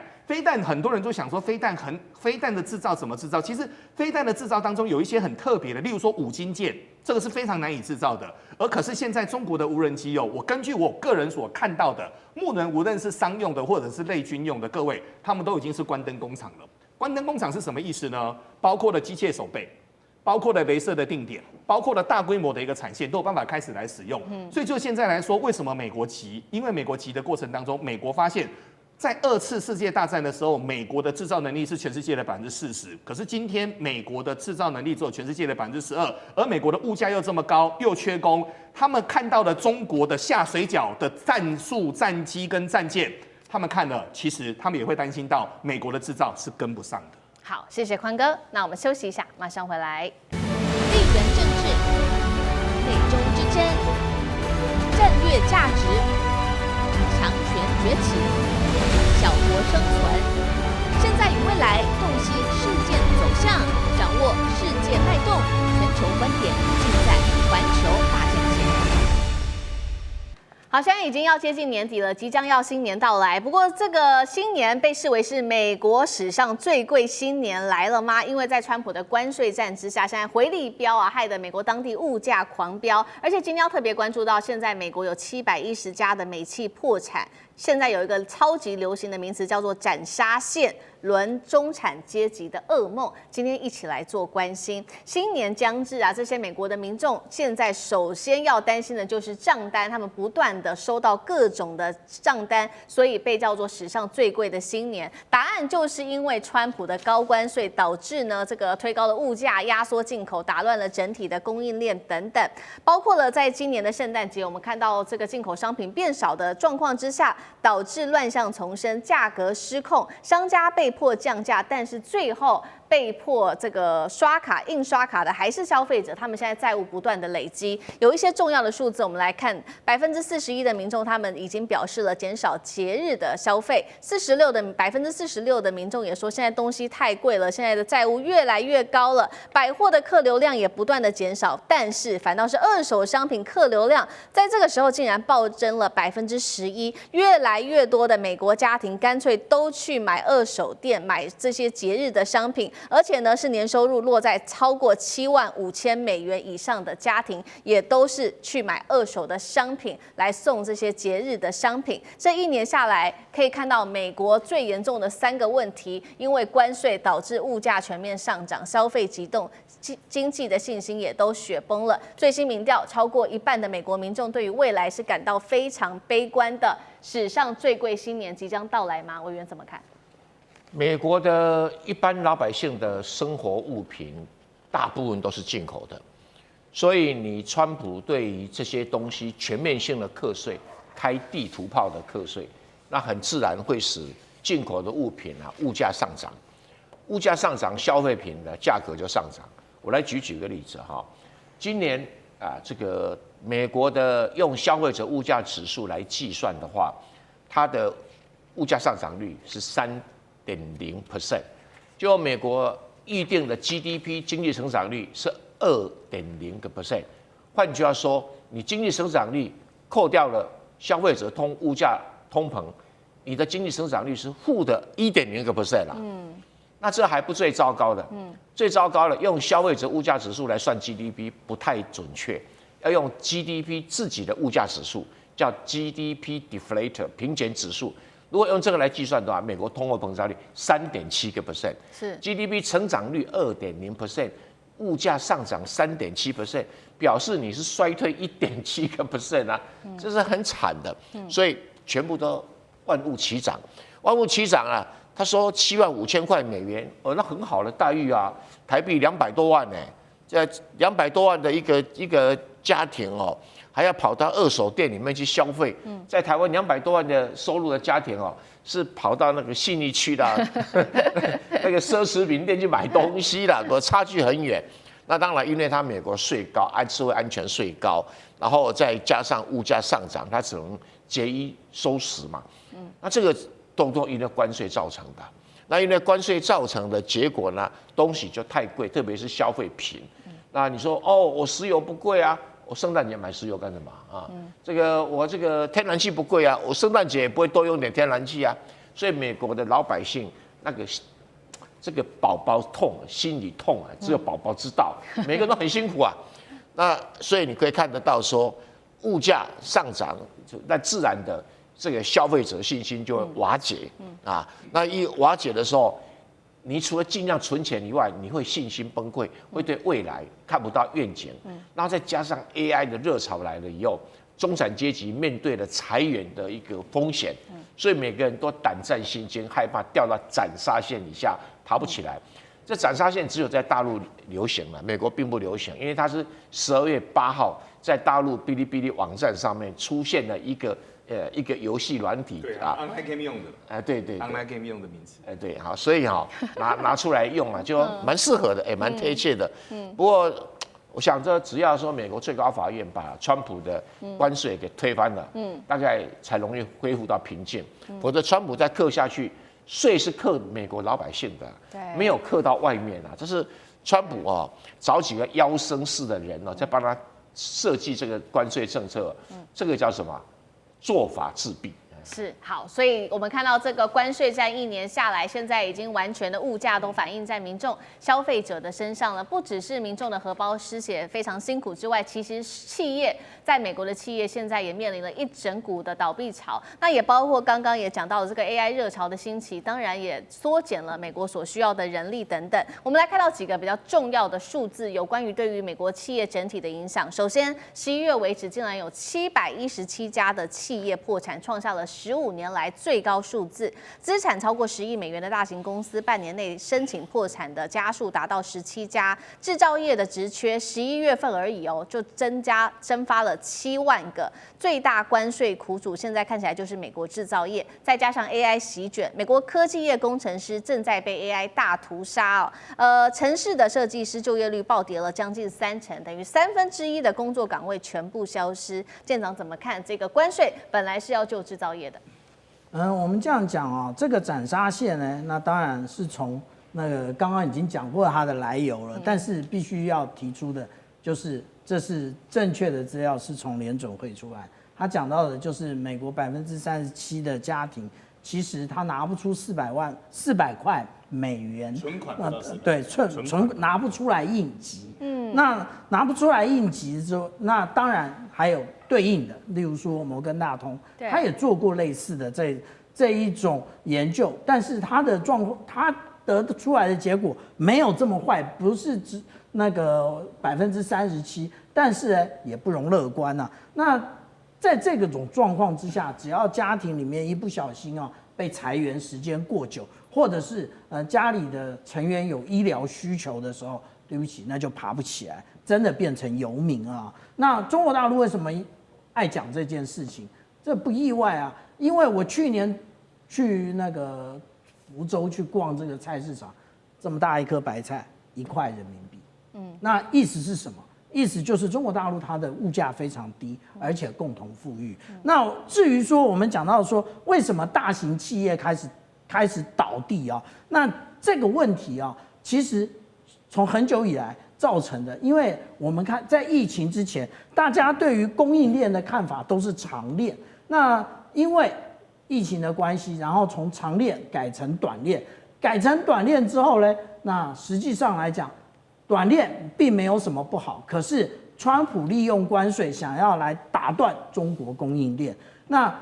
C: 很多人都想說飛彈的製造怎麼製造？其實飛彈的製造當中有一些很特別的，例如說五金件，這個是非常難以製造的。而可是現在中國的無人機我根據我個人所看到的，無論是商用的或者是類軍用的，各位他們都已經是關燈工廠了。關燈工廠是什麼意思呢？包括了機械手臂，包括了雷射的定點，包括了大規模的一個產線，都有辦法開始來使用。所以就現在來說，為什麼美國急？因為美國急的過程当中，美國發現，在2次世界大戰的時候，美國的制造能力是全世界的40%，可是今天美國的制造能力只有全世界的12%，而美國的物價又這麼高，又缺工，他們看到了中國的下水餃的戰術、戰機跟戰艦，他們看了，其實他們也會擔心到美國的制造是跟不上的。
A: 好，謝謝寬哥，那我們休息一下，馬上回來。地緣政治、美中之爭、戰略價值、強權崛起、小國生存，現在與未來洞悉事件走向，掌握世界脈動，全球觀點盡在環球大戰線。好，現在已經要接近年底了，即將要新年到來。不過，這個新年被視為是美國史上最貴新年來了嗎？因為在川普的關稅戰之下，現在回力鏢害得美國當地物價狂飆。而且今天要特別關注到，現在美國有710家的美企破產。現在有一個超級流行的名詞叫做斬殺線，輪中產階級的噩夢。今天一起來做關心。新年將至這些美國的民眾現在首先要擔心的就是賬單，他們不斷的收到各種的賬單，所以被叫做史上最貴的新年。答案就是因為川普的高關稅導致呢這個推高的物價，壓縮進口，打亂了整體的供應鏈等等。包括了在今年的聖誕節，我們看到這個進口商品變少的狀況之下，導致亂象叢生，價格失控，商家被迫降價，但是最後被迫這個印刷卡的還是消費者，他們現在債務不斷的累積。有一些重要的數字，我們來看，41%的民众他們已經表示了減少節日的消費，46%的民众也說現在東西太貴了，現在的債務越來越高了，百貨的客流量也不斷的減少，但是反倒是二手商品客流量在這個時候竟然暴增了11%，越來越多的美國家庭乾脆都去買二手店，買這些節日的商品，而且呢是年收入落在超過$75,000以上的家庭，也都是去買二手的商品來送这些節日的商品。這一年下來，可以看到美國最嚴重的3個問題，因為關稅導致物價全面上漲，消費急凍，經濟的信心也都雪崩了。最新民調，超過一半的美國民眾對於未來是感到非常悲觀的。史上最貴新年即將到來嗎？委員怎麼看？
B: 美國的一般老百姓的生活物品大部分都是进口的，所以你川普對於這些東西全面性的課稅，開地圖炮的課稅，那很自然會使進口的物品物價上漲，物價上漲，消費品的價格就上漲。我來舉個例子哈，今年這個美國的用消費者物價指數來計算的話，它的物價上漲率是3.0%，就美國預定的 GDP 經濟成長率是2.0%。換句話說，你經濟成長率扣掉了消費者物價通膨，你的經濟成長率是負的1.0%啦。那這還不最糟糕的，最糟糕的用消費者物價指數來算 GDP 不太準確，要用 GDP 自己的物價指數，叫 GDP deflator 平減指數。如果用這個來計算的話，美國通貨膨脹率3.7%，是 GDP 成長率2.0%，物價上漲3.7%，表示你是衰退1.7%啊，這是很慘的。所以全部都萬物齊漲，萬物齊漲啊！他說75000塊美元，那很好的待遇啊，台幣200多萬呢，這200多萬的一個家庭哦，還要跑到二手店裡面去消費。在台灣200多萬的收入的家庭哦，是跑到那個信義區的那個奢侈品店去買東西啦，差距很遠。那當然，因為它美國稅高，社會安全稅高，然後再加上物價上漲，它只能節衣縮食嘛。那這個都因為關稅造成的。那因為關稅造成的結果呢，東西就太貴，特別是消費品。那你說哦，我石油不貴啊，我聖誕節買石油幹什麼啊？我這個天然氣不貴啊，我聖誕節也不會多用點天然氣啊。所以美國的老百姓這個寶寶痛，心裡痛啊，只有寶寶知道，每個人都很辛苦啊。那所以你可以看得到說，物價上漲，那自然的這個消費者信心就會瓦解啊。那一瓦解的時候，你除了盡量存錢以外，你會信心崩潰，會對未來看不到願景。然後再加上 AI 的熱潮來了以後，中產階級面對了裁員的一個風險，所以每個人都膽戰心驚，害怕掉到斬殺線以下，爬不起來。這斬殺線只有在大陸流行了，美國並不流行，因為它是12月8號在大陸嗶哩嗶哩網站上面出現了一個遊戲軟體啊
C: ，online game 用的，
B: 对
C: ，online game 用的名詞，
B: 对，好，所以拿出来用啊，就蠻適合的，蠻貼切的。不過我想這只要說美國最高法院把川普的關稅給推翻了，大概才容易恢復到平靜，否則川普再課下去，稅是課美國老百姓的，沒有課到外面啊。這是川普找幾個腰生式的人在幫他設計這個關稅政策，這個叫什麼？做法自斃。
A: 是好，所以我們看到這個關稅戰1年下來，現在已經完全的物價都反映在民眾消費者的身上了。不只是民眾的荷包失血非常辛苦之外，其實企業在美國的企業現在也面臨了一整股的倒閉潮。那也包括剛剛也講到了這個 AI 熱潮的興起，當然也縮減了美國所需要的人力等等。我們來看到幾個比較重要的數字，有關於對於美國企業整體的影響。首先，11月為止竟然有717家的企業破產，創下了15年來最高數字，資產超過10億美元的大型公司，半年內申請破產的家數達到17家，製造業的職缺11月份而已就蒸發了7萬個，最大關稅苦主現在看起來就是美國製造業，再加上 AI 席捲，美國科技業工程師正在被 AI 大屠殺城市的設計師就業率暴跌了將近30%，等於1/3的工作崗位全部消失。艦長怎麼看這個關稅？本來是要救製造業的。
D: 我們這樣講這個斬殺線呢，那當然是從那個剛剛已經講過它的來由了，但是必須要提出的就是這是正確的資料，是從聯準會出來。他講到的就是美國37%的家庭，其實他拿不出400塊美元
C: 存款，
D: 对，拿不出來應急。那拿不出來應急之後，那當然還有對應的，例如說摩根大通，他也做過類似的這一種研究，但是他的狀況，他得出来的結果沒有這麼壞，不是只那個37%，但是呢也不容樂觀啊。那在這種狀況之下，只要家庭裡面一不小心被裁員時間過久，或者是家裡的成員有醫療需求的时候，对不起，那就爬不起来，真的变成游民啊。那中國大陸為什麼愛講這件事情？這不意外啊，因為我去年去那個福州去逛這個菜市場，這麼大一顆白菜1塊人民幣，那意思是什麼？意思就是中國大陸它的物價非常低，而且共同富裕。那至於說我們講到說為什麼大型企業開始倒地那這個問題其實從很久以來造成的，因為我們看在疫情之前，大家對於供應鏈的看法都是長鏈，那因為疫情的關係，然後從長鏈改成短鏈，改成短鏈之後呢，那實際上來講，短鏈並沒有什麼不好，可是川普利用關稅想要來打斷中國供應鏈，那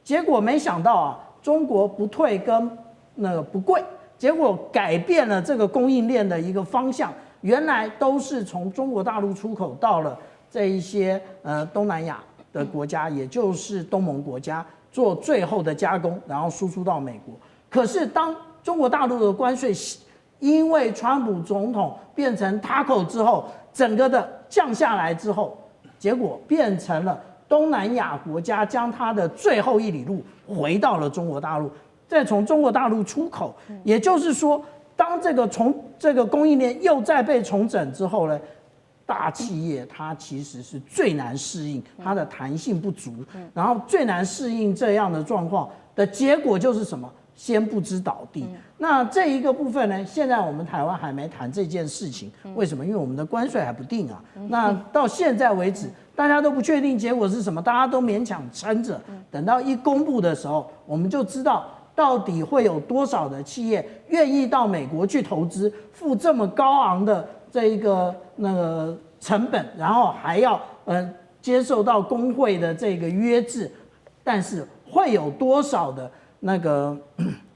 D: 結果沒想到中國不退跟那個不跪，結果改變了這個供應鏈的一個方向，原來都是從中國大陸出口到了這一些東南亞的國家，也就是東盟國家做最後的加工，然後輸出到美國。可是當中國大陸的關稅因為川普總統變成 TACO 之後，整個的降下來之後，結果變成了東南亞國家將它的最後一里路回到了中國大陸，再從中國大陸出口。也就是說，當這個供應鏈又再被重整之後呢，大企業它其實是最難適應，它的彈性不足，然後最難適應這樣的狀況的結果就是什麼？先不知倒地。那這一個部分呢，現在我們台灣還沒談這件事情，為什麼？因為我們的關稅還不定啊。那到現在為止，大家都不確定結果是什麼，大家都勉強撐着，等到一公布的時候，我們就知道到底會有多少的企業願意到美國去投資，付這麼高昂的這一個那個成本，然後還要接受到工會的這個約制，但是會有多少的那個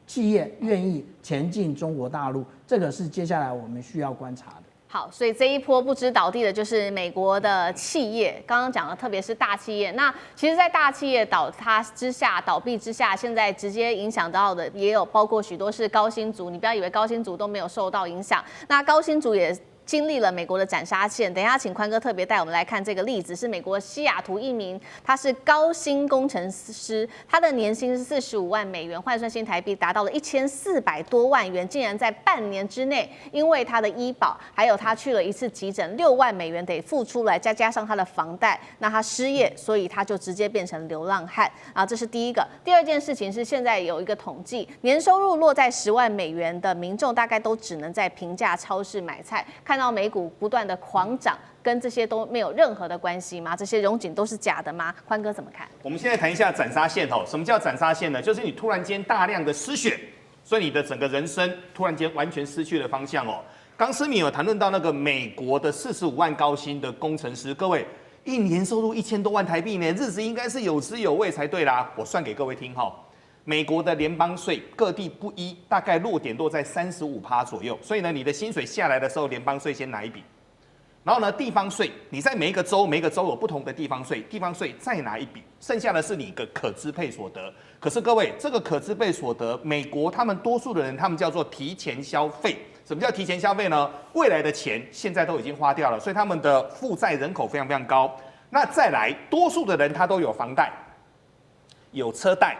D: 企業願意前進中國大陸，這個是接下來我們需要觀察的。
A: 好，所以這一波不知倒地的就是美國的企業，剛剛講的，特別是大企業。那其實，在大企業倒閉之下，現在直接影響到的也有包括許多是高薪族。你不要以為高薪族都沒有受到影響，那高薪族也經歷了美國的斬殺線。等一下，請寬哥特別帶我們來看這個例子，是美國西雅圖一名，他是高薪工程師，他的年薪是45万美元，換算新台幣達到了1400多萬元，竟然在半年之內，因為他的醫保，還有他去了一次急診，6萬美元得付出來，再加上他的房貸，那他失業，所以他就直接變成流浪漢啊，這是第一個。第二件事情是，現在有一個統計，年收入落在10萬美元的民眾，大概都只能在平價超市買菜。看到美股不斷的狂漲，跟這些都沒有任何的關係嗎？這些榮景都是假的嗎？寬哥怎麼看？
C: 我們現在談一下斬殺線哦。什麼叫斬殺線呢？就是你突然間大量的失血，所以你的整個人生突然間完全失去了方向哦。刚思敏有談論到那個美國的45萬高薪的工程師，各位一年收入1000多萬台幣呢，日子應該是有滋有味才對啦。我算給各位聽哈。美國的聯邦稅各地不一，大概落點落在35%左右，所以呢，你的薪水下來的時候，聯邦稅先拿一筆，然後呢，地方稅，你在每一個州有不同的地方稅，地方稅再拿一筆，剩下的是你一個可支配所得。可是各位，這個可支配所得，美國他們多數的人，他們叫做提前消費。什麼叫提前消費呢？未來的錢現在都已經花掉了，所以他們的負債人口非常非常高。那再來，多數的人他都有房貸、有車貸、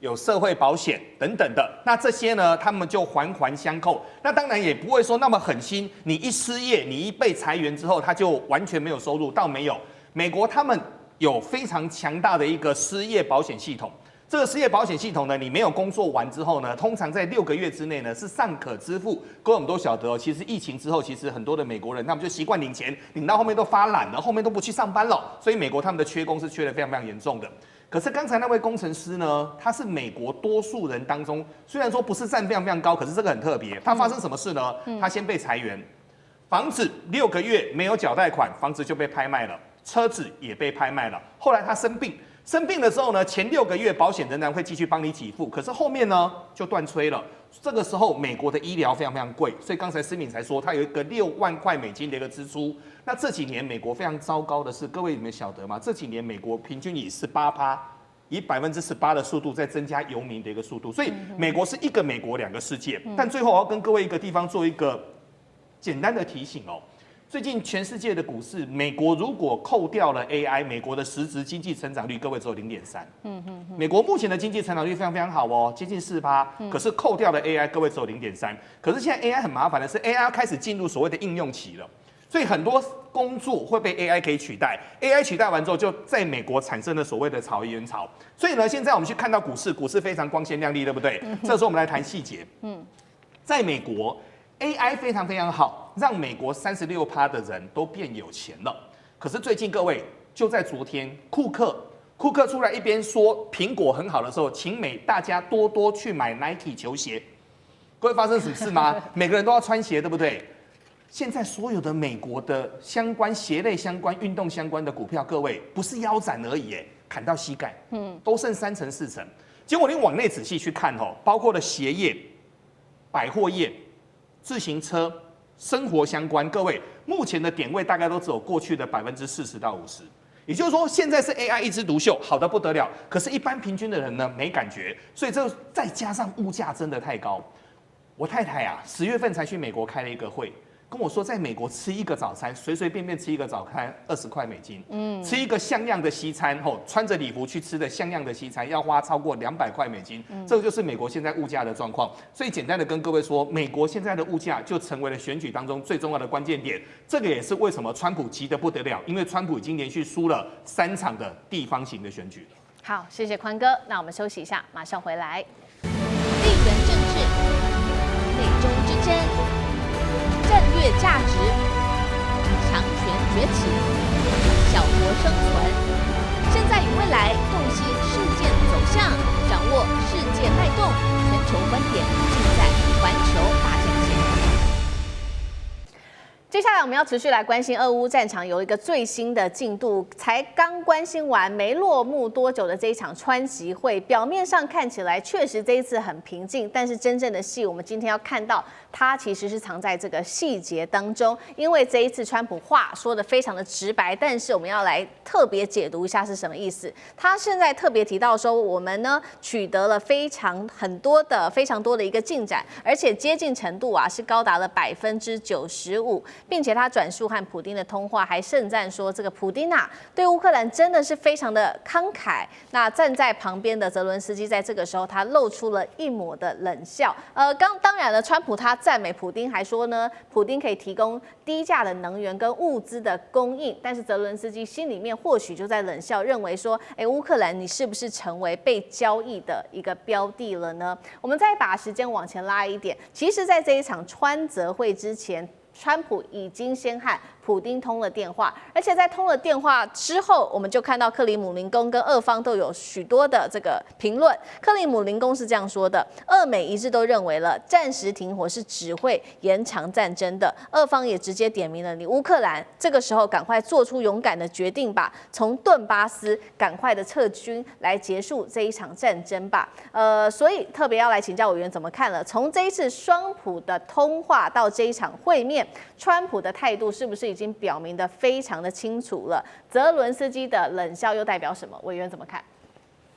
C: 有社會保險等等的，那這些呢，他們就環環相扣。那當然也不会說那麼狠心，你一失業，你一被裁員之後，他就完全沒有收入，倒沒有。美國他們有非常強大的一個失業保險系統。這個失業保險系統呢，你沒有工作完之後呢，通常在6個月之內呢是尚可支付。各位我們都曉得哦，其實疫情之後，其實很多的美國人他們就習慣領錢，領到後面都發懶了，後面都不去上班了。所以美國他們的缺工是缺得非常非常嚴重的。可是剛才那位工程師呢，他是美國多數人當中，雖然說不是占非常非常高，可是這個很特別。他發生什麼事呢？他先被裁員，房子6個月沒有繳貸款，房子就被拍賣了，車子也被拍賣了。後來他生病的時候呢，前6個月保險仍然會繼續幫你給付，可是後面呢就斷炊了。這個時候美國的醫療非常非常貴，所以剛才思敏才說他有一個6萬塊美金的一個支出。那這幾年美國非常糟糕的是，各位你們曉得嗎？這幾年美國平均以18%，以18%的速度在增加游民的一個速度，所以美國是一個美國2個世界。但最後我要跟各位一個地方做一個簡單的提醒哦。最近全世界的股市，美國如果扣掉了 AI， 美國的實質經濟成長率，各位只有0.3。美國目前的經濟成長率非常非常好哦，接近4%。可是扣掉了 AI， 各位只有0.3。可是現在 AI 很麻煩的是 ，AI 要開始進入所謂的應用期了，所以很多工作會被 AI 可以取代。AI 取代完之後，就在美國產生了所謂的裁員潮。所以呢，現在我們去看到股市非常光鮮亮麗，對不對？這時候我們來談細節。在美國。AI 非常非常好，讓美國36%的人都變有錢了。可是最近各位，就在昨天，庫克出來一邊說蘋果很好的時候，請大家多多去買 Nike 球鞋。各位發生什麼事嗎？每個人都要穿鞋，對不對？現在所有的美國的相關鞋類相關、運動相關的股票，各位不是腰斬而已，砍到膝蓋，都剩3成4成。結果你往內仔細去看哦，包括了鞋業、百貨業。自行車、生活相關，各位目前的點位大概都只有過去的40%到50%，也就是說現在是 AI 一枝獨秀，好得不得了。可是，一般平均的人呢沒感覺，所以這再加上物價真的太高。我太太啊，10月份才去美國開了一個會。跟我說，在美國吃一個早餐，隨隨便便吃一個早餐20塊美金，吃一個像樣的西餐，穿着禮服去吃的像樣的西餐，要花超過200塊美金，這個就是美國現在物價的狀況。所以簡單的跟各位說，美國現在的物價就成為了選舉當中最重要的關鍵點。這個也是為什麼川普急得不得了，因為川普已經連續輸了3場的地方型的選舉了。
A: 好，謝謝寬哥，那我們休息一下，馬上回來。地緣政治，美中之爭。戰略價值，強權崛起，小國生存，現在與未來洞悉事件走向，掌握世界脈動，全球觀點盡在環球大戰線。接下來我們要持續來關心俄烏戰場有一個最新的進度，才剛關心完沒落幕多久的這一場川習會，表面上看起來確實這一次很平靜，但是真正的戲我們今天要看到。它其實是藏在這個細節當中，因為這一次川普話說得非常的直白，但是我們要來特別解讀一下是什麼意思。他現在特別提到說，我們呢取得了非常多的一個進展，而且接近程度啊是高達了95%，並且他轉述和普丁的通話，還盛讚說這個普丁啊對烏克蘭真的是非常的慷慨。那站在旁邊的澤倫斯基在這個時候他露出了一抹的冷笑。當然了，川普他讚美普丁，還說呢，普丁可以提供低價的能源跟物資的供應，但是澤倫斯基心裡面或許就在冷笑，認為說，烏克蘭你是不是成為被交易的一個標的了呢？我們再把時間往前拉一點，其實在這一場川澤會之前，川普已經先和普丁通了電話，而且在通了電話之後，我們就看到克里姆林宮跟俄方都有許多的這個評論。克里姆林宮是這樣說的：俄美一致都認為了暫時停火是只會延長戰爭的。俄方也直接點名了你烏克蘭，這個時候趕快做出勇敢的決定吧，從頓巴斯趕快的撤軍來結束這一場戰爭吧。所以特別要來請教委員怎麼看了？從這一次雙普的通話到這一場會面，川普的態度是不是已經表明得非常的清楚了。澤倫斯基的冷笑又代表什麼？委員怎麼看？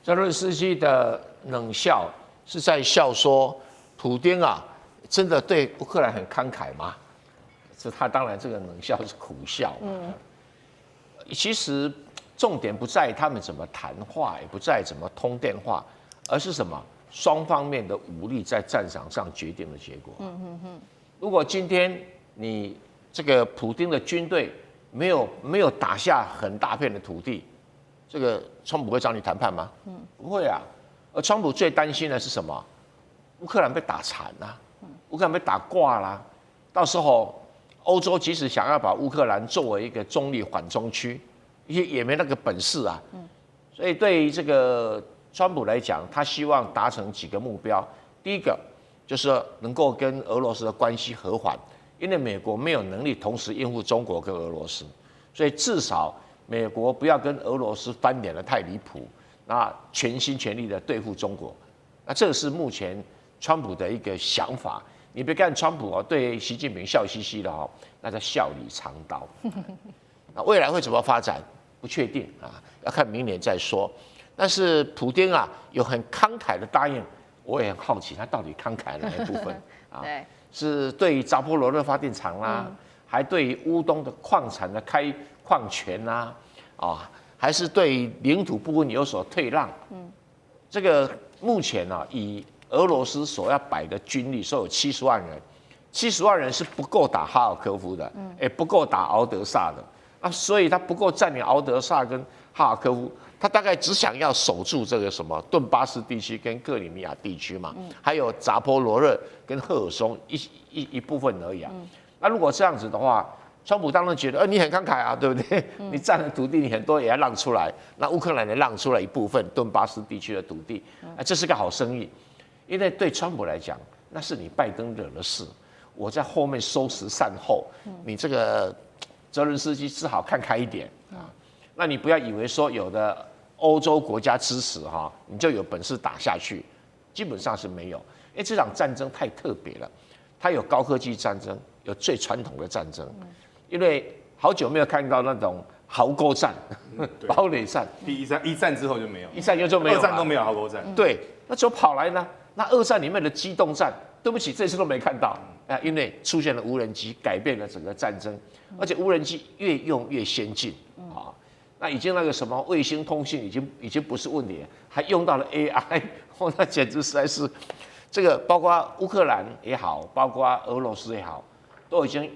B: 澤倫斯基的冷笑是在笑說，普丁啊，真的對烏克蘭很慷慨嗎？是他當然這個冷笑是苦笑。其實重點不在他們怎麼談話，也不在怎麼通電話，而是什麼？雙方面的武力在戰場上決定的結果。如果今天你這個普丁的軍隊沒有打下很大片的土地，這個川普會找你談判嗎？不會啊。而川普最擔心的是什麼？烏克蘭被打殘啦，烏克蘭被打掛啦，到時候歐洲即使想要把烏克蘭作為一個中立緩衝區，也沒那個本事啊。所以對於這個川普來講，他希望達成幾個目標。第一個就是能夠跟俄羅斯的關係和緩，因為美國沒有能力同時應付中國跟俄羅斯，所以至少美國不要跟俄羅斯翻臉得太離譜，那全心全力的對付中國。那這個是目前川普的一個想法。你別看川普對習近平笑嘻嘻的那叫笑裡藏刀。那未來會怎麼發展不確定啊，要看明年再說。但是普丁啊有很慷慨的答應，我也很好奇他到底慷慨哪一部分啊？是對於扎波羅熱發電廠啦，還對於烏東的礦產的開礦權啦，還是對於領土部分有所退讓？這個目前啊，以俄羅斯所要擺的軍力，說有70萬人，70萬人是不夠打哈爾科夫的，也不夠打敖德薩的啊，所以他不夠佔領敖德薩跟哈爾科夫，他大概只想要守住這個什麼頓巴斯地區跟克里米亞地區嘛，還有扎波羅熱跟赫爾松一部分而已啊。那如果這樣子的話，川普當然覺得，你很慷慨啊，對不對？你佔了土地，你很多也要讓出來，那烏克蘭也讓出了一部分頓巴斯地區的土地，這是個好生意。因為對川普來講，那是你拜登惹了事，我在後面收拾善後，你這個澤倫斯基只好看開一點啊。那你不要以為說有的歐洲國家支持你就有本事打下去，基本上是沒有。因為這場戰爭太特別了，它有高科技戰爭，有最傳統的戰爭。因為好久沒有看到那種壕溝戰、堡壘戰。
C: 一戰之後就沒有，
B: 一戰就沒有，
C: 二戰都沒有壕溝戰。
B: 對，那怎麼跑來呢？那二戰裡面的機動戰，對不起，這次都沒看到啊，因為出現了無人機，改變了整個戰爭，而且無人機越用越先進啊。那已經那個什麼衛星通信已經不是問題了，還用到了 AI，那簡直實在是這個，包括烏克蘭也好，包括俄羅斯也好，都已經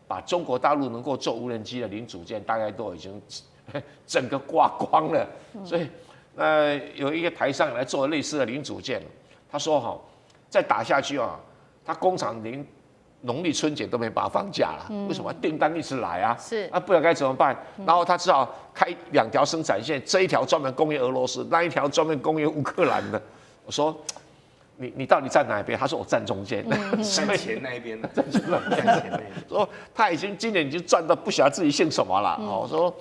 B: 把中國大陸能夠做無人機的零組件，大概都已經整個刮光了。所以有一個台商來做類似的零組件。他說再打下去他工廠連農曆春節都沒辦法放假了。為什麼？訂單一直來啊。
A: 是。
B: 不知道該怎麼辦。然後他只好開2條生產線，這一條專門供應俄羅斯，那一條專門供應烏克蘭的。我說，你到底站哪一邊？他說我站中間。
C: 站錢那一邊的。
B: 站錢那一邊。說他今年已經賺到不曉得自己姓什麼了。我說，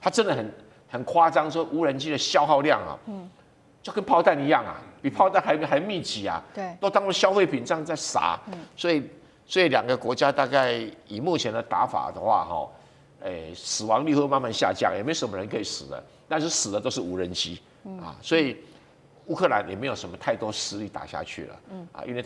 B: 他真的很誇張，說無人機的消耗量就跟炮彈一樣啊，比炮彈還密集啊，
A: 對，
B: 都當做消費品這樣在撒，所以兩個國家大概以目前的打法的話，死亡率會慢慢下降，也沒什麼人可以死的，但是死的都是無人機啊，所以烏克蘭也沒有什麼太多實力打下去了，因為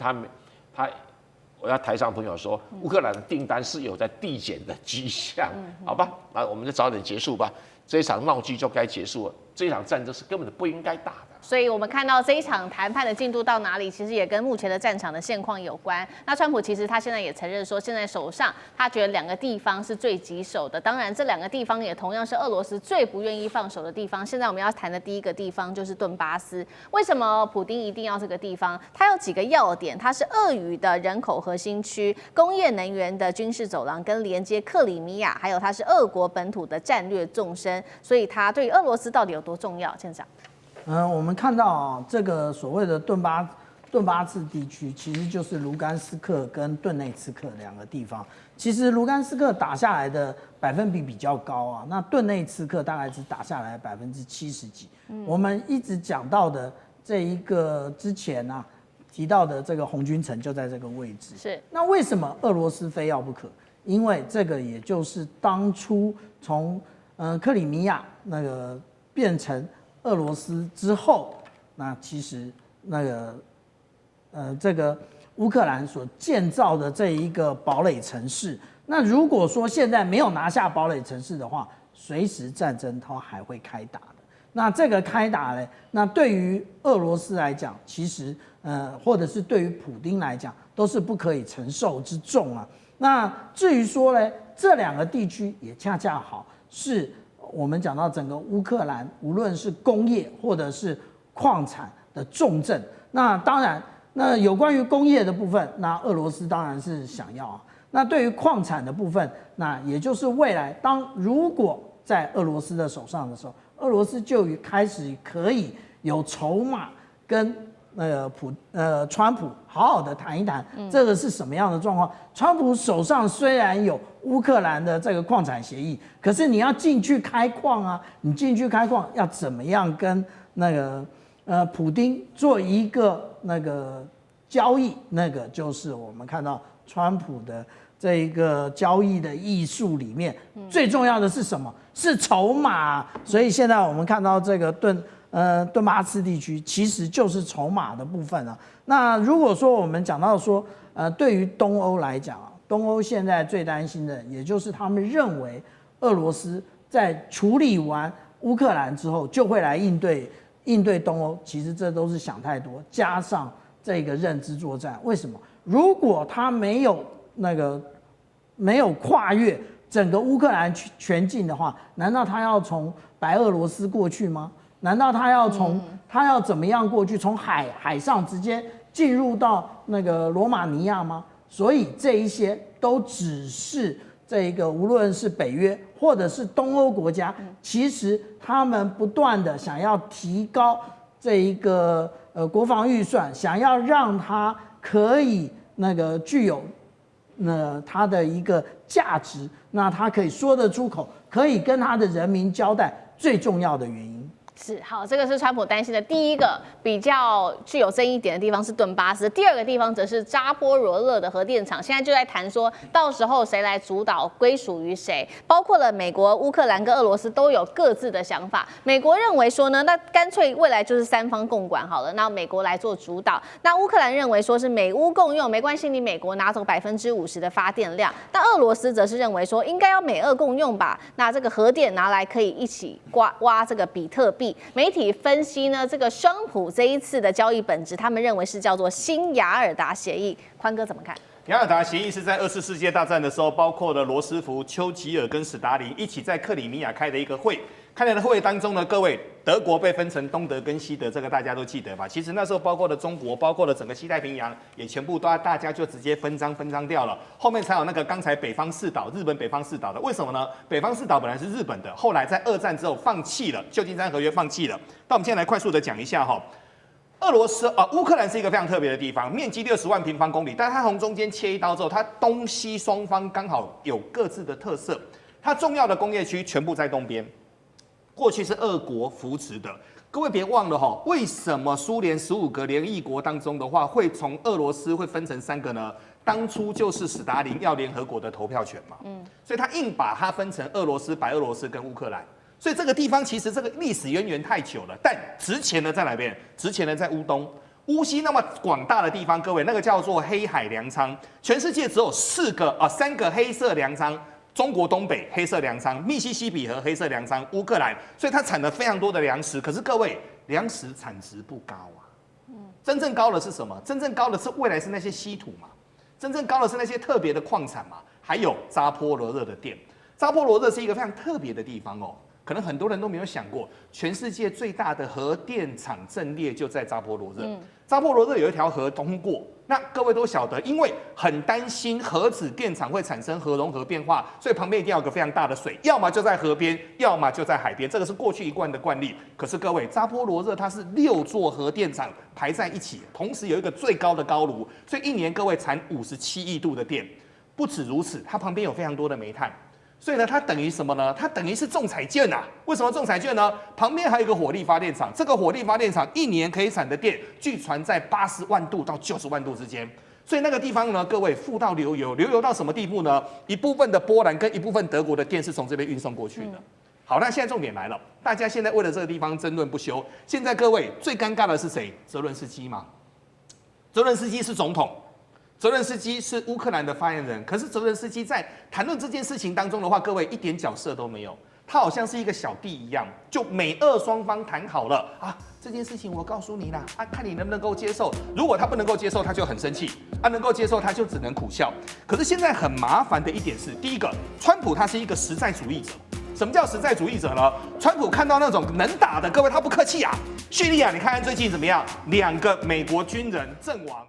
B: 我要台上朋友說，烏克蘭的訂單是有在遞減的跡象，好吧，那我們就早點結束吧，這一場鬧劇就該結束了，這一場戰爭是根本不應該打的。
A: 所以我們看到這一場談判的進度到哪裡，其實也跟目前的戰場的現況有關。那川普其實他現在也承認說，現在手上他覺得2個地方是最棘手的。當然，這2個地方也同樣是俄羅斯最不願意放手的地方。現在我們要談的第一個地方就是頓巴斯。為什麼普丁一定要這個地方？它有幾個要點，它是俄語的人口核心區、工業能源的軍事走廊，跟連接克里米亞，還有它是俄國本土的戰略縱深。所以它對於俄羅斯到底有多重要？艦長。
D: 我們看到這個所謂的頓巴斯地區，其實就是盧甘斯克跟頓內茨克2個地方。其實盧甘斯克打下來的百分比比較高啊，那頓內茨克大概只打下來70%幾。我們一直講到的這一個之前提到的這個紅軍城就在這個位置。
A: 是。
D: 那為什麼俄羅斯非要不可？因為這個也就是當初從克里米亞那個變成俄羅斯之後，那其實那個這個烏克蘭所建造的這一個堡壘城市，那如果說現在沒有拿下堡壘城市的話，隨時戰爭它還會開打的。那這個開打呢，那對於俄羅斯來講，其實或者是對於普丁來講，都是不可以承受之重啊。那至於說呢，這兩個地區也恰恰好是我們講到整個烏克蘭，無論是工業或者是礦產的重鎮。那當然，那有關於工業的部分，那俄羅斯當然是想要啊。那對於礦產的部分，那也就是未来如果在俄羅斯的手上的時候，俄羅斯就開始可以有籌碼跟川普好好的談一談，這個是什麼樣的狀況？川普手上雖然有烏克蘭的這個礦產協議，可是你要進去開礦啊，你進去開礦要怎麼樣跟那個普丁做一個那個交易？那個就是我們看到川普的這一個交易的藝術裡面，最重要的是什麼？是籌碼。所以現在我們看到這個頓巴斯地區其實就是籌碼的部分啊。那如果說我們講到說，對於東歐來講啊，東歐現在最擔心的，也就是他們認為俄羅斯在處理完烏克蘭之後，就會來應對東歐。其實這都是想太多，加上這個認知作戰。為什麼？如果他沒有跨越整個烏克蘭全境的話，難道他要從白俄羅斯過去嗎？難道他要怎麼樣過去？從海上直接進入到那個羅馬尼亞嗎？所以這一些都只是這個無論是北約或者是東歐國家，其實他們不斷的想要提高這一個國防預算，想要讓它可以那個具有它的一個價值，那他可以說得出口，可以跟他的人民交代最重要的原因。
A: 是好，這個是川普擔心的第一個比較具有爭議點的地方是頓巴斯，第二個地方則是扎波羅熱的核電廠，現在就在談說到時候誰來主導，歸屬於誰，包括了美國、烏克蘭跟俄羅斯都有各自的想法。美國認為說呢，那乾脆未來就是三方共管好了，那美國來做主導。那烏克蘭認為說是美烏共用，沒關係，你美國拿走50%的發電量。那俄羅斯則是認為說應該要美俄共用吧，那這個核電拿來可以一起挖這個比特幣。媒體分析呢，這個雙普這一次的交易本質，他們認為是叫做新雅爾達協議。寬哥怎麼看？
C: 雅爾達協議是在2次世界大戰的時候，包括了羅斯福、丘吉爾跟史達林一起在克里米亞開的一個會。開的會當中呢，各位，德國被分成東德跟西德，這個大家都記得吧？其實那時候包括了中國，包括了整個西太平洋，也全部都大家就直接分赃掉了。後面才有那個剛才北方四島，日本北方四島的，為什麼呢？北方四島本來是日本的，後來在2戰之後放棄了，舊金山合約放棄了。那我們現在來快速的講一下哈。烏克蘭是一個非常特別的地方，面積60萬平方公里，但是它從中間切一刀之後，它東西雙方剛好有各自的特色。它重要的工業區全部在東邊，過去是俄國扶持的。各位別忘了哈，為什麼蘇聯15個聯誼國當中的話，會從俄羅斯會分成3個呢？當初就是史達林要聯合國的投票權嘛，所以他硬把它分成俄羅斯、白俄羅斯跟烏克蘭。所以這個地方其實這個歷史淵源太久了，但值錢的在哪邊？值錢的在烏東、烏西那麼廣大的地方，各位那個叫做黑海糧倉，全世界只有3個黑色糧倉。中國東北黑色糧倉，密西西比河黑色糧倉，烏克蘭，所以它產了非常多的糧食。可是各位，糧食產值不高啊。真正高的是什麼？真正高的是未來是那些稀土嘛，真正高的是那些特別的礦產嘛，還有扎波羅熱的電。扎波羅熱是一個非常特別的地方哦，可能很多人都沒有想過，全世界最大的核電廠陣列就在扎波羅熱。扎波羅熱有一條河通過。那各位都曉得，因為很擔心核子電廠會產生核融合變化，所以旁邊一定要有個非常大的水，要麼就在河邊，要麼就在海邊，這個是過去一貫的慣例。可是各位，扎波羅熱它是6座核電廠排在一起，同時有一個最高的高爐，所以一年各位產57億度的電。不止如此，它旁邊有非常多的煤炭。所以呢，它等於什麼呢？它等於是中彩券啊！為什麼中彩券呢？旁邊還有一個火力發電廠，這個火力發電廠一年可以產的電，據傳在80萬度到90萬度之間。所以那個地方呢，各位富到流油，流油到什麼地步呢？一部分的波蘭跟一部分德國的電是從這邊運送過去的。好，那現在重點來了，大家現在為了這個地方爭論不休。現在各位最尷尬的是誰？澤倫斯基嘛。澤倫斯基是總統，澤倫斯基是烏克蘭的發言人。可是澤倫斯基在談論這件事情當中的話，各位一點角色都沒有，他好像是一個小弟一樣，就美俄雙方談好了啊，這件事情我告訴你啦，啊，看你能不能夠接受。如果他不能夠接受，他就很生氣；啊，能夠接受，他就只能苦笑。可是現在很麻煩的一點是，第一個，川普他是一個實在主義者。什麼叫實在主義者呢？川普看到那種能打的，各位他不客氣啊。敘利亞，你看看最近怎麼樣？2個美國軍人陣亡。